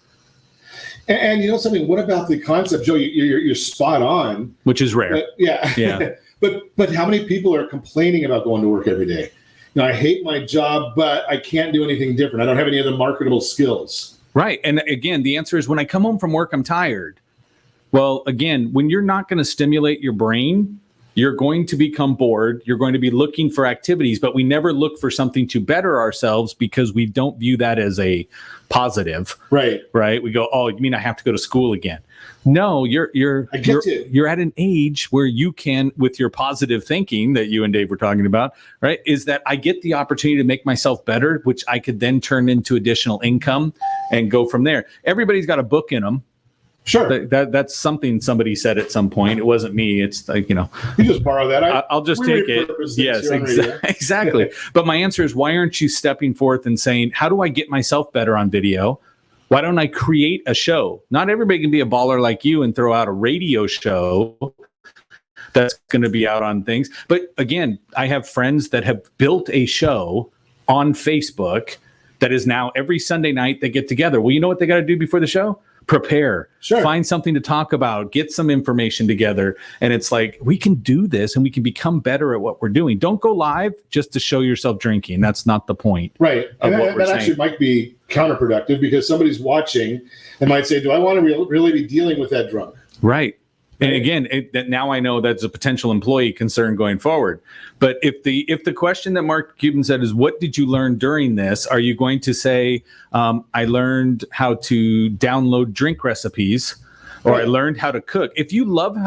And you know something, what about the concept, Joe, you're spot on. Which is rare. Yeah. But how many people are complaining about going to work every day? I hate my job, but I can't do anything different. I don't have any other marketable skills. Right. And again, the answer is, when I come home from work, I'm tired. Well, again, when you're not going to stimulate your brain, you're going to become bored. You're going to be looking for activities, but we never look for something to better ourselves because we don't view that as a positive. Right. Right. We go, oh, you mean I have to go to school again? No, you're at an age where you can, with your positive thinking that you and Dave were talking about, right, is that I get the opportunity to make myself better, which I could then turn into additional income and go from there. Everybody's got a book in them. Sure. That's something somebody said at some point. It wasn't me. It's like, You just borrow that. I'll just take it. Yes, exactly. But my answer is, why aren't you stepping forth and saying, how do I get myself better on video? Why don't I create a show? Not everybody can be a baller like you and throw out a radio show that's going to be out on things. But again, I have friends that have built a show on Facebook that is now every Sunday night they get together. Well, you know what they got to do before the show? Prepare, find something to talk about, get some information together. And it's like, we can do this and we can become better at what we're doing. Don't go live just to show yourself drinking. That's not the point. Right. And that actually might be counterproductive, because somebody's watching and might say, do I want to really be dealing with that drunk? Right. And again, now I know that's a potential employee concern going forward. But if the question that Mark Cuban said is, what did you learn during this? Are you going to say, I learned how to download drink recipes, or I learned how to cook? If you love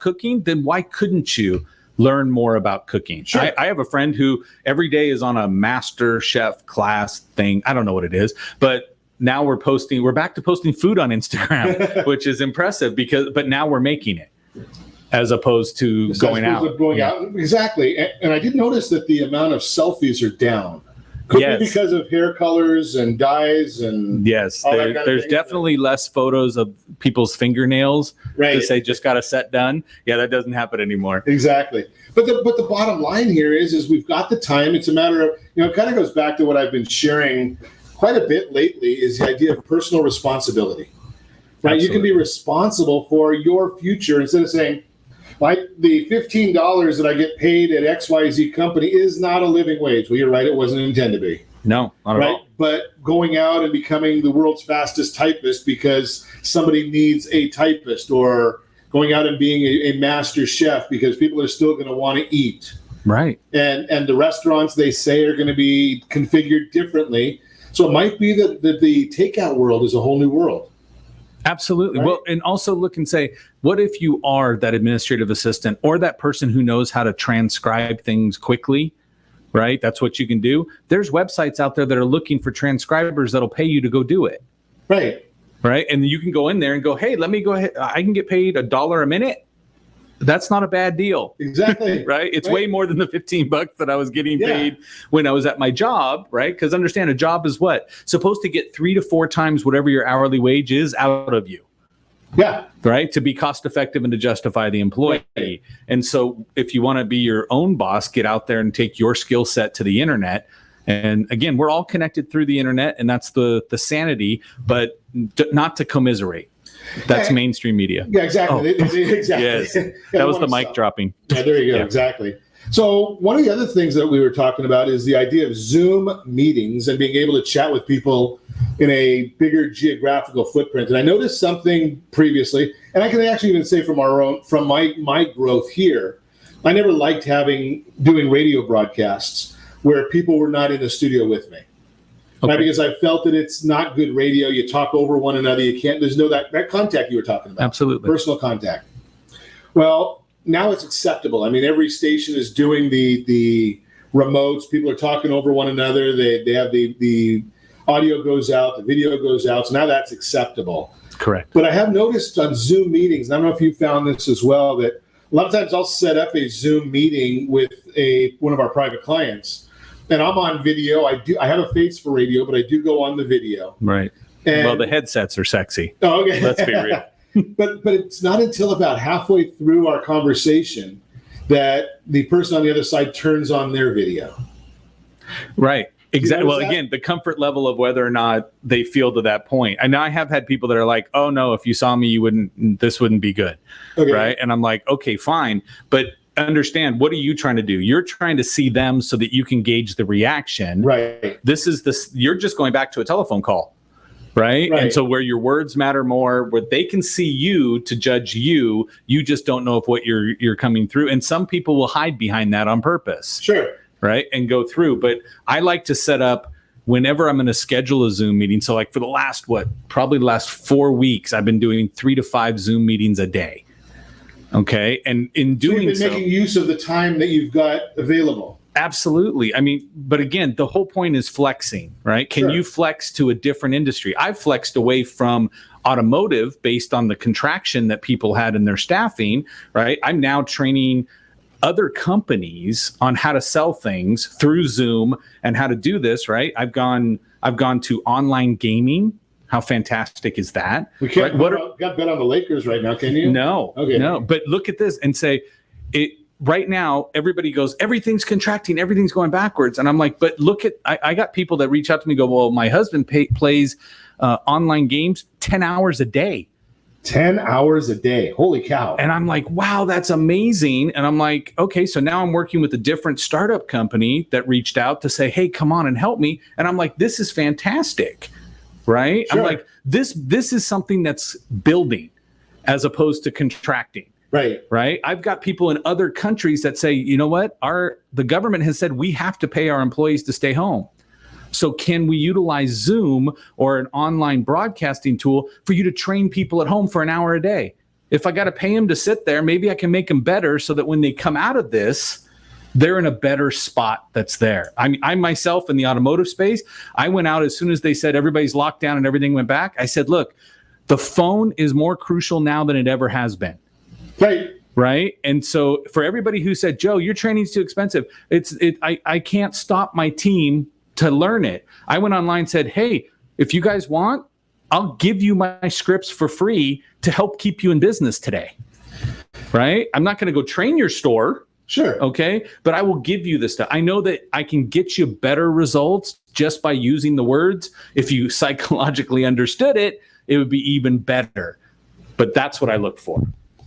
cooking, then why couldn't you learn more about cooking. Sure. I have a friend who every day is on a master chef class thing. I don't know what it is, but now we're back to posting food on Instagram, which is impressive but now we're making it as opposed to going out. Exactly. And I did notice that the amount of selfies are down. Could be because of hair colors and dyes and yes, there's definitely less photos of people's fingernails to say just got a set done. Yeah, that doesn't happen anymore. Exactly. But the bottom line here is we've got the time. It's a matter of, it kind of goes back to what I've been sharing quite a bit lately is the idea of personal responsibility. Right? Absolutely. You can be responsible for your future instead of saying, like the $15 that I get paid at XYZ company is not a living wage. Well, you're right. It wasn't intended to be. No, not at all. But going out and becoming the world's fastest typist because somebody needs a typist, or going out and being a master chef because people are still going to want to eat. Right. And the restaurants, they say, are going to be configured differently. So it might be that the takeout world is a whole new world. Absolutely. Right? Well, and also look and say, what if you are that administrative assistant or that person who knows how to transcribe things quickly, right? That's what you can do. There's websites out there that are looking for transcribers that'll pay you to go do it. Right. Right. And you can go in there and go, hey, let me go ahead. I can get paid $1 a minute. That's not a bad deal. Exactly. Right. It's way more than the $15 that I was getting paid when I was at my job. Right. Because understand, a job is what? Supposed to get 3 to 4 times whatever your hourly wage is out of you. Yeah. Right. To be cost effective and to justify the employee. Right. And so if you want to be your own boss, get out there and take your skill set to the internet. And again, we're all connected through the internet, and that's the sanity, but not to commiserate. That's mainstream media. Yeah, exactly. Oh. Exactly. Yes. That was the mic dropping. Yeah, there you go. Yeah. Exactly. So one of the other things that we were talking about is the idea of Zoom meetings and being able to chat with people in a bigger geographical footprint. And I noticed something previously, and I can actually even say from my growth here, I never liked doing radio broadcasts where people were not in the studio with me. Okay. Right, because I felt that it's not good radio. You talk over one another. There's no that contact you were talking about. Absolutely. Personal contact. Well, now it's acceptable. I mean, every station is doing the remotes. People are talking over one another. They have the audio goes out, the video goes out. So now that's acceptable. Correct. But I have noticed on Zoom meetings, and I don't know if you found this as well, that a lot of times I'll set up a Zoom meeting with one of our private clients. And I'm on video. I have a face for radio, but I do go on the video. Right. Well, the headsets are sexy. Oh, okay. Let's be real. But it's not until about halfway through our conversation that the person on the other side turns on their video. Right. Exactly. Well, again, the comfort level of whether or not they feel to that point. And I have had people that are like, "Oh no, if you saw me, this wouldn't be good." Okay. Right. And I'm like, "Okay, fine." But understand, what are you trying to do? You're trying to see them so that you can gauge the reaction. Right. You're just going back to a telephone call. Right. And so where your words matter more, where they can see you to judge you just don't know if what you're coming through. And some people will hide behind that on purpose. Sure. Right. And go through. But I like to set up whenever I'm going to schedule a Zoom meeting. So like for the last 4 weeks, I've been doing 3 to 5 Zoom meetings a day. Okay. And in doing you've been making use of the time that you've got available. Absolutely. I mean, but again, the whole point is flexing, right? Can you flex to a different industry? I've flexed away from automotive based on the contraction that people had in their staffing, right? I'm now training other companies on how to sell things through Zoom and how to do this, right? I've gone to online gaming. How fantastic is that? We can't got bet on the Lakers right now, can you? No. Okay. No. But look at this and say it. Right now, everybody goes, everything's contracting, everything's going backwards. And I'm like, but look at, I got people that reach out to me and go, well, my husband plays online games 10 hours a day. 10 hours a day. Holy cow. And I'm like, wow, that's amazing. And I'm like, okay, so now I'm working with a different startup company that reached out to say, hey, come on and help me. And I'm like, this is fantastic. Right. Sure. I'm like, this is something that's building as opposed to contracting. Right. Right. I've got people in other countries that say, you know what, the government has said we have to pay our employees to stay home. So can we utilize Zoom or an online broadcasting tool for you to train people at home for an hour a day? If I got to pay them to sit there, maybe I can make them better so that when they come out of this, they're in a better spot that's there. I myself in the automotive space, I went out as soon as they said everybody's locked down and everything went back. I said, look, the phone is more crucial now than it ever has been. Right. And so for everybody who said, Joe, your training's too expensive, I can't stop my team to learn it. I went online and said, hey, if you guys want, I'll give you my scripts for free to help keep you in business today. Right. I'm not going to go train your store. Sure. Okay. But I will give you this stuff. I know that I can get you better results just by using the words. If you psychologically understood it, it would be even better. But that's what I look for.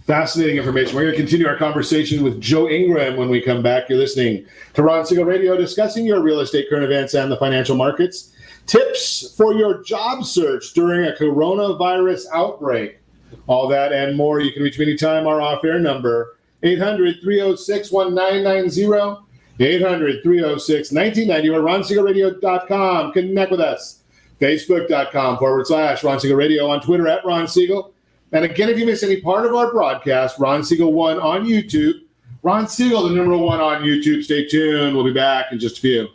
Fascinating information. We're going to continue our conversation with Joe Ingram when we come back. You're listening to Ron Siegel Radio, discussing your real estate, current events, and the financial markets. Tips for your job search during a coronavirus outbreak. All that and more. You can reach me anytime. Our off-air number, 800-306-1990, 800-306-1990, or ronsiegelradio.com. Connect with us. Facebook.com/Ron Siegel Radio, on Twitter @Ron Siegel. And again, if you miss any part of our broadcast, Ron Siegel 1 on YouTube. Ron Siegel, the number 1 on YouTube. Stay tuned. We'll be back in just a few.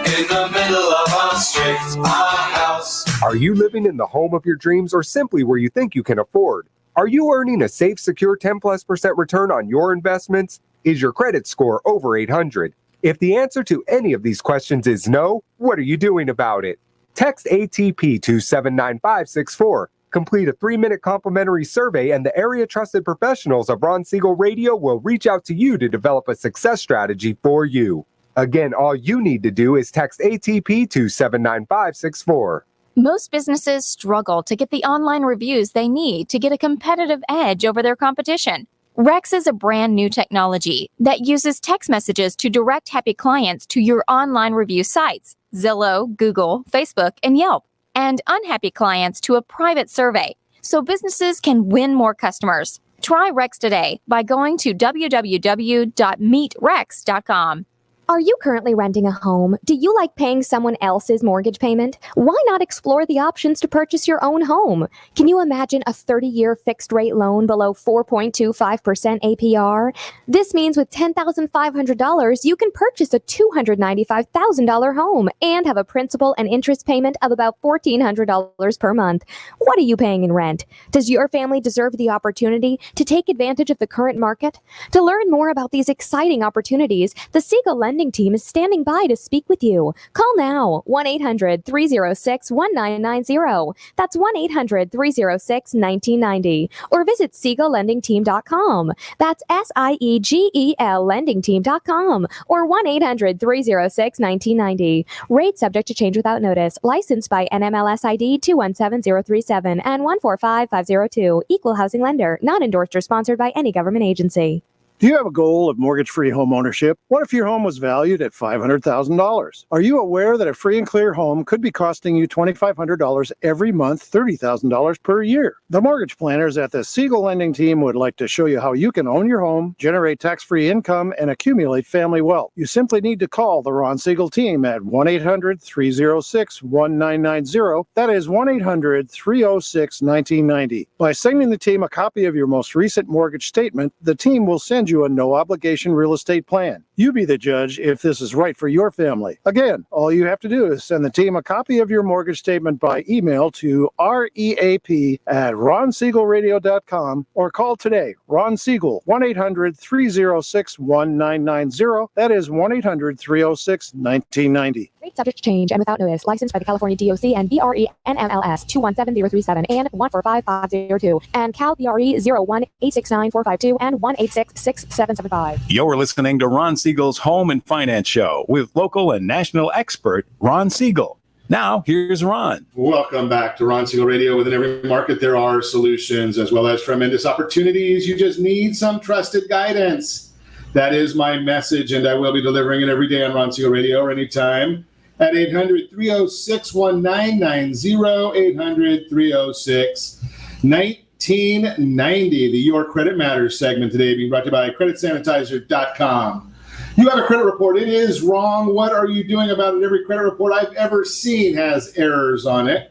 In the middle of our street, our house. Are you living in the home of your dreams or simply where you think you can afford? Are you earning a safe, secure 10+% return on your investments? Is your credit score over 800? If the answer to any of these questions is no, what are you doing about it? Text ATP to 79564. Complete a 3-minute complimentary survey, and the area trusted professionals of Ron Siegel Radio will reach out to you to develop a success strategy for you. Again, all you need to do is text ATP to 79564. Most businesses struggle to get the online reviews they need to get a competitive edge over their competition. Rex is a brand new technology that uses text messages to direct happy clients to your online review sites, Zillow, Google, Facebook, and Yelp, and unhappy clients to a private survey, so businesses can win more customers. Try Rex today by going to www.meetrex.com. Are you currently renting a home? Do you like paying someone else's mortgage payment? Why not explore the options to purchase your own home? Can you imagine a 30-year fixed-rate loan below 4.25% APR? This means with $10,500, you can purchase a $295,000 home and have a principal and interest payment of about $1,400 per month. What are you paying in rent? Does your family deserve the opportunity to take advantage of the current market? To learn more about these exciting opportunities, the Siegel Lending team is standing by to speak with you. Call now, 1-800-306-1990. That's 1-800-306-1990. Or visit SiegelLendingTeam.com. That's SIEGEL LendingTeam.com. Or 1-800-306-1990. Rate subject to change without notice. Licensed by NMLS ID 217037 and 145502. Equal housing lender. Not endorsed or sponsored by any government agency. Do you have a goal of mortgage-free home ownership? What if your home was valued at $500,000? Are you aware that a free and clear home could be costing you $2,500 every month, $30,000 per year? The mortgage planners at the Siegel Lending Team would like to show you how you can own your home, generate tax-free income, and accumulate family wealth. You simply need to call the Ron Siegel Team at 1-800-306-1990. That is 1-800-306-1990. By sending the team a copy of your most recent mortgage statement, the team will send you a no-obligation real estate plan. You be the judge if this is right for your family. Again, all you have to do is send the team a copy of your mortgage statement by email to reap@ronsiegelradio.com or call today. Ron Siegel, 1-800-306-1990. That is 1-800-306-1990. Rate subject to change and without notice. Licensed by the California DOC and BRE NMLS 217037 and 145502 and Cal BRE 01869452 and 1866775. You're listening to Ron Siegel's Home and Finance Show with local and national expert Ron Siegel. Now, here's Ron. Welcome back to Ron Siegel Radio. Within every market, there are solutions as well as tremendous opportunities. You just need some trusted guidance. That is my message, and I will be delivering it every day on Ron Siegel Radio or anytime at 800-306-1990, 800-306-1990. The Your Credit Matters segment today being brought to you by CreditSanitizer.com. You have a credit report. It is wrong. What are you doing about it? Every credit report I've ever seen has errors on it.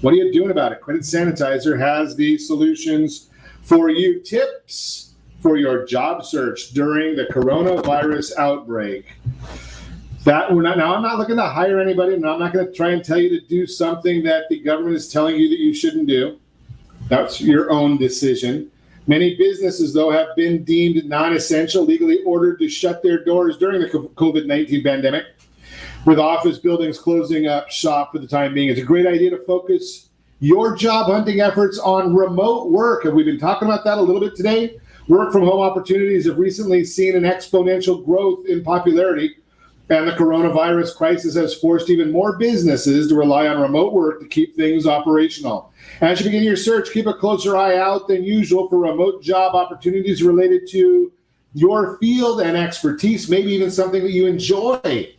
What are you doing about it? Credit Sanitizer has the solutions for you. Tips for your job search during the coronavirus outbreak. I'm not looking to hire anybody, and I'm not going to try and tell you to do something that the government is telling you that you shouldn't do. That's your own decision. Many businesses, though, have been deemed non-essential, legally ordered to shut their doors during the COVID-19 pandemic. With office buildings closing up shop for the time being, it's a great idea to focus your job hunting efforts on remote work. Have we been talking about that a little bit today? Work from home opportunities have recently seen an exponential growth in popularity, and the coronavirus crisis has forced even more businesses to rely on remote work to keep things operational. As you begin your search, keep a closer eye out than usual for remote job opportunities related to your field and expertise, maybe even something that you enjoy.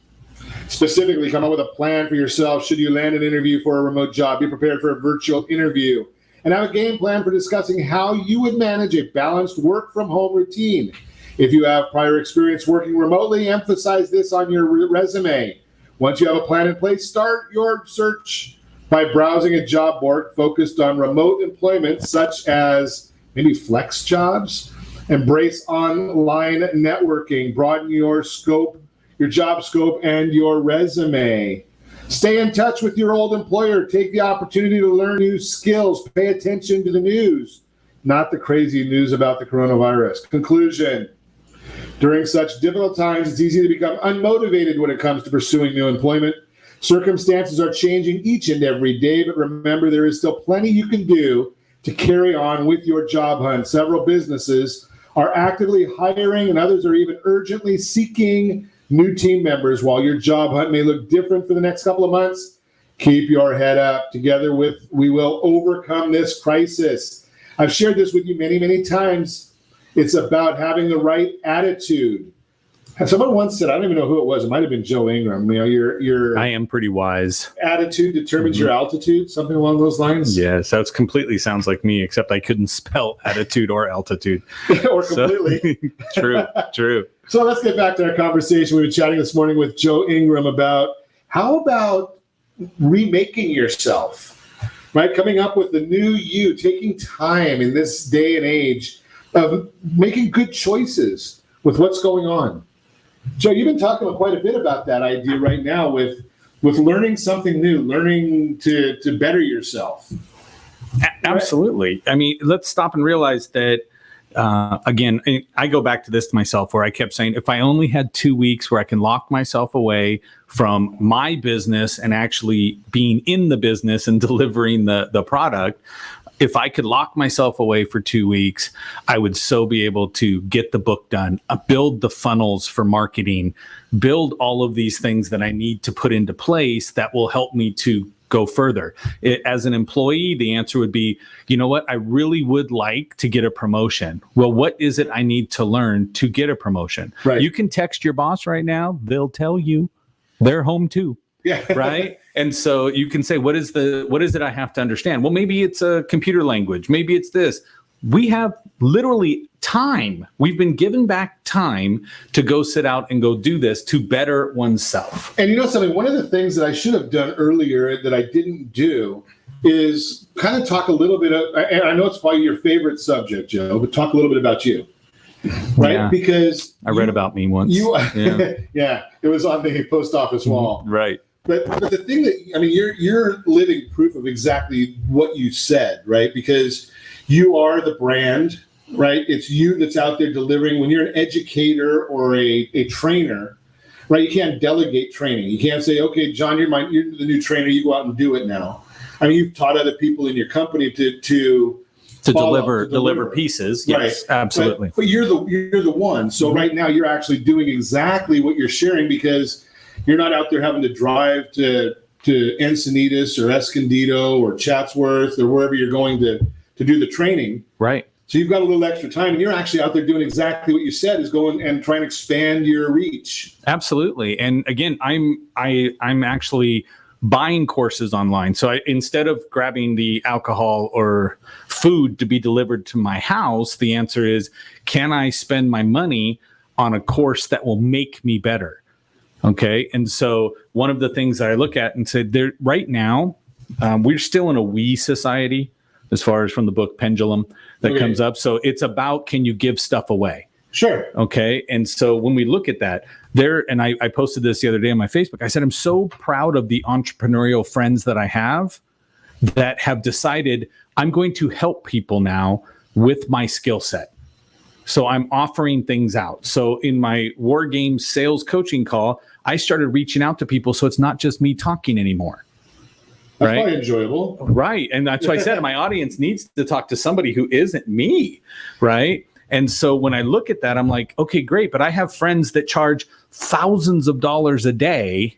Specifically, come up with a plan for yourself should you land an interview for a remote job. Be prepared for a virtual interview and have a game plan for discussing how you would manage a balanced work from home routine. If you have prior experience working remotely, emphasize this on your resume. Once you have a plan in place, start your search by browsing a job board focused on remote employment, such as maybe flex jobs. Embrace online networking. Broaden your scope, your job scope, and your resume. Stay in touch with your old employer. Take the opportunity to learn new skills. Pay attention to the news, not the crazy news about the coronavirus. Conclusion. During such difficult times, it's easy to become unmotivated when it comes to pursuing new employment. Circumstances are changing each and every day, but remember, there is still plenty you can do to carry on with your job hunt. Several businesses are actively hiring, and others are even urgently seeking new team members. While your job hunt may look different for the next couple of months, keep your head up. Together we will overcome this crisis. I've shared this with you many, many times. It's about having the right attitude. Someone once said, I don't even know who it was. It might have been Joe Ingram. You know, your I am pretty wise. Attitude determines your altitude, something along those lines. Yeah, so it completely sounds like me, except I couldn't spell attitude or altitude. Or completely. True. So let's get back to our conversation. We were chatting this morning with Joe Ingram about how about remaking yourself, right? Coming up with the new you, taking time in this day and age of making good choices with what's going on. Joe, you've been talking quite a bit about that idea right now with learning something new, learning to better yourself. Absolutely. I mean, let's stop and realize that, again, I go back to this to myself where I kept saying, if I only had 2 weeks where I can lock myself away from my business and actually being in the business and delivering the product, if I could lock myself away for 2 weeks, I would so be able to get the book done, build the funnels for marketing, build all of these things that I need to put into place that will help me to go further. As an employee, the answer would be, you know what? I really would like to get a promotion. Well, what is it I need to learn to get a promotion? Right. You can text your boss right now. They'll tell you they're home too. Yeah. Right. And so you can say, what is it I have to understand? Well, maybe it's a computer language. Maybe it's this. We have literally time. We've been given back time to go sit out and go do this to better oneself. And you know something, one of the things that I should have done earlier that I didn't do is kind of talk a little bit of, and I know it's probably your favorite subject, Joe, but talk a little bit about you. Right? Yeah. Because I read about me once. Yeah, it was on the post office wall. Right. But the thing that, I mean, you're living proof of exactly what you said, right? Because you are the brand, right? It's you that's out there delivering. When you're an educator or a trainer, right? You can't delegate training. You can't say, okay, John, you're the new trainer. You go out and do it now. I mean, you've taught other people in your company to deliver pieces. Yes, right. Absolutely. But you're the one. So right now you're actually doing exactly what you're sharing because you're not out there having to drive to Encinitas or Escondido or Chatsworth or wherever you're going to do the training. Right. So you've got a little extra time and you're actually out there doing exactly what you said, is going and trying to expand your reach. Absolutely. And again, I'm actually buying courses online. So instead of grabbing the alcohol or food to be delivered to my house, the answer is, can I spend my money on a course that will make me better? Okay. And so one of the things that I look at and say, there right now, we're still in a we society as far as from the book Pendulum that comes up. So it's about, can you give stuff away? Sure. Okay. And so when we look at that and I posted this the other day on my Facebook, I said, I'm so proud of the entrepreneurial friends that I have that have decided I'm going to help people now with my skill set. So I'm offering things out. So in my War Games sales coaching call, I started reaching out to people. So it's not just me talking anymore. That's right? probably enjoyable. Right. And that's why I said my audience needs to talk to somebody who isn't me. Right. And so when I look at that, I'm like, okay, great. But I have friends that charge thousands of dollars a day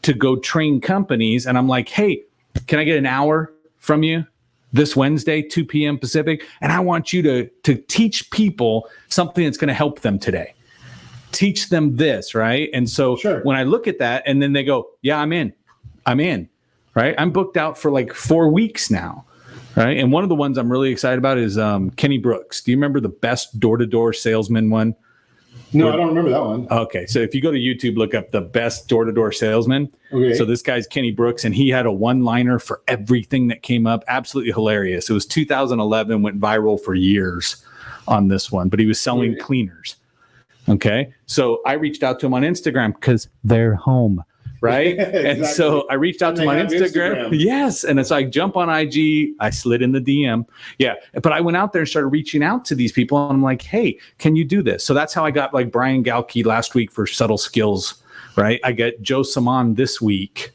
to go train companies. And I'm like, hey, can I get an hour from you this Wednesday, 2 p.m. Pacific? And I want you to teach people something that's going to help them today. Teach them this, right? And so when I look at that and then they go, yeah, I'm in, right? I'm booked out for like 4 weeks now, right? And one of the ones I'm really excited about is Kenny Brooks. Do you remember the best door-to-door salesman one? No, I don't remember that one. Okay, so if you go to YouTube, look up the best door-to-door salesman. Okay. So this guy's Kenny Brooks, and he had a one-liner for everything that came up. Absolutely hilarious. It was 2011, went viral for years on this one, but he was selling cleaners. Okay, so I reached out to him on Instagram because they're home. Right. Exactly. And so I reached out to him on Instagram. Yes. And so I jump on IG, I slid in the DM. Yeah. But I went out there and started reaching out to these people. And I'm like, hey, can you do this? So that's how I got like Brian Galkey last week for Subtle Skills. Right. I got Joe Saman this week.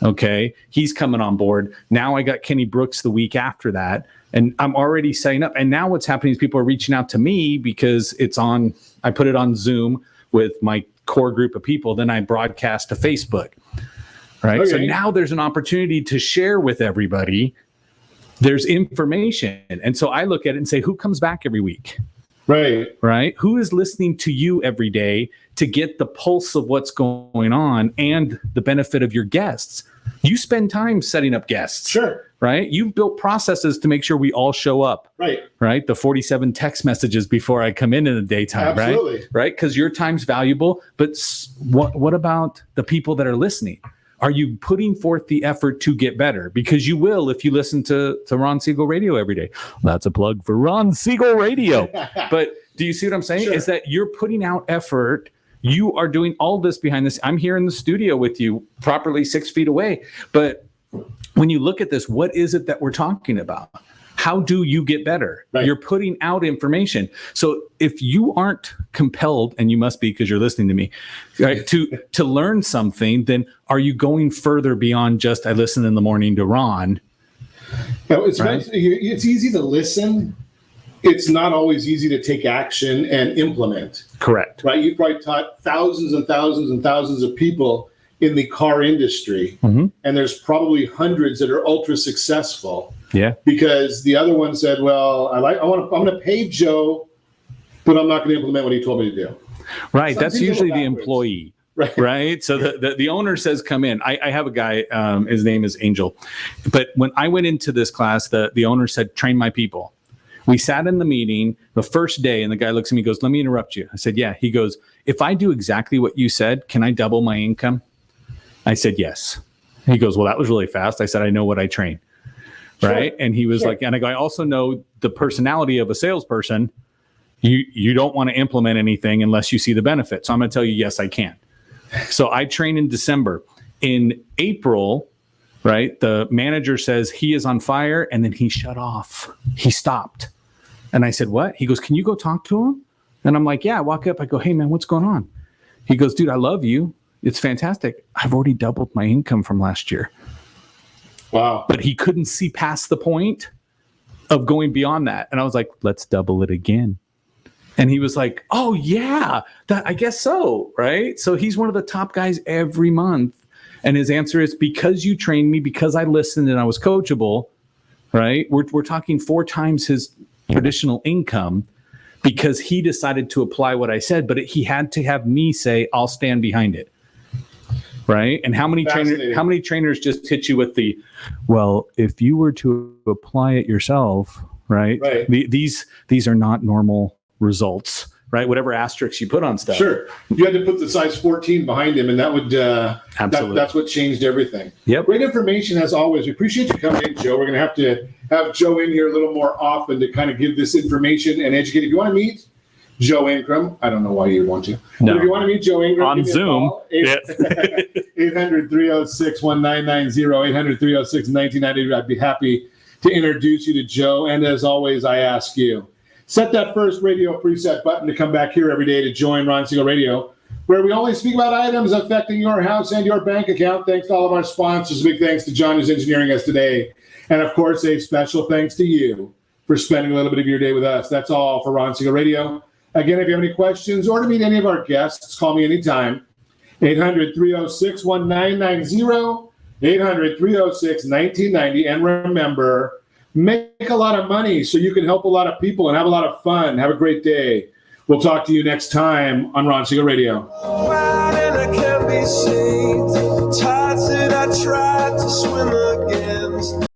Okay. He's coming on board. Now I got Kenny Brooks the week after that. And I'm already setting up. And now what's happening is people are reaching out to me because I put it on Zoom with my core group of people, then I broadcast to Facebook, right? Okay. So now there's an opportunity to share with everybody. There's information. And so I look at it and say, who comes back every week? Right? Who is listening to you every day to get the pulse of what's going on and the benefit of your guests? You spend time setting up guests. Sure. Right? You've built processes to make sure we all show up. Right? The 47 text messages before I come in the daytime. Absolutely. Right? Because your time's valuable. But what about the people that are listening? Are you putting forth the effort to get better? Because you will if you listen to Ron Siegel Radio every day. That's a plug for Ron Siegel Radio. But do you see what I'm saying? Sure. Is that you're putting out effort. You are doing all this behind this. I'm here in the studio with you properly 6 feet away. But when you look at this, what is it that we're talking about? How do you get better? You're putting out information. So if you aren't compelled, and you must be because you're listening to me, right, to learn something, then are you going further beyond just I listen in the morning to Ron? No, it's easy to listen. It's not always easy to take action and implement. Correct. Right? You've probably taught thousands and thousands and thousands of people in the car industry, and there's probably hundreds that are ultra successful. Yeah. Because the other one said, "Well, I'm going to pay Joe, but I'm not going to implement what he told me to do." Right. That's usually the employee. Right. So the owner says, "Come in." I have a guy. His name is Angel. But when I went into this class, the owner said, "Train my people." We sat in the meeting the first day, and the guy looks at me and goes, "Let me interrupt you." I said, "Yeah." He goes, "If I do exactly what you said, can I double my income?" I said, "Yes." He goes, "Well, that was really fast." I said, "I know what I train." Sure. Right. And he was like, and I go, "I also know the personality of a salesperson. You don't want to implement anything unless you see the benefit. So I'm going to tell you, yes, I can." So I train in December. In April, right, the manager says he is on fire, and then he shut off. He stopped. And I said, "What?" He goes, "Can you go talk to him?" And I'm like, "Yeah." I walk up. I go, "Hey, man, what's going on?" He goes, "Dude, I love you. It's fantastic. I've already doubled my income from last year." Wow. But he couldn't see past the point of going beyond that. And I was like, "Let's double it again." And he was like, "Oh, yeah, I guess so." Right. So he's one of the top guys every month. And his answer is, because you trained me, because I listened and I was coachable. Right. We're talking 4 times his traditional income because he decided to apply what I said. But he had to have me say, "I'll stand behind it." Right. And how many trainers just hit you with the, "Well, if you were to apply it yourself," right? These are not normal results. right? Whatever asterisks you put on stuff. Sure. You had to put the size 14 behind him, and that would Absolutely. that's what changed everything. Yep. Great information as always. We appreciate you coming in, Joe. We're going to have Joe in here a little more often to kind of give this information and educate. If you want to meet Joe Ingram, I don't know why you'd want to. No. But if you want to meet Joe Ingram on Zoom, 800-306-1990, 800-306-1990. I'd be happy to introduce you to Joe. And as always, I ask you, set that first radio preset button to come back here every day to join Ron Siegel Radio, where we only speak about items affecting your house and your bank account. Thanks to all of our sponsors. A big thanks to John, who's engineering us today. And of course, a special thanks to you for spending a little bit of your day with us. That's all for Ron Siegel Radio. Again, if you have any questions or to meet any of our guests, call me anytime. 800-306-1990, 800-306-1990. And remember, make a lot of money so you can help a lot of people and have a lot of fun. Have a great day. We'll talk to you next time on Ron Siegel Radio.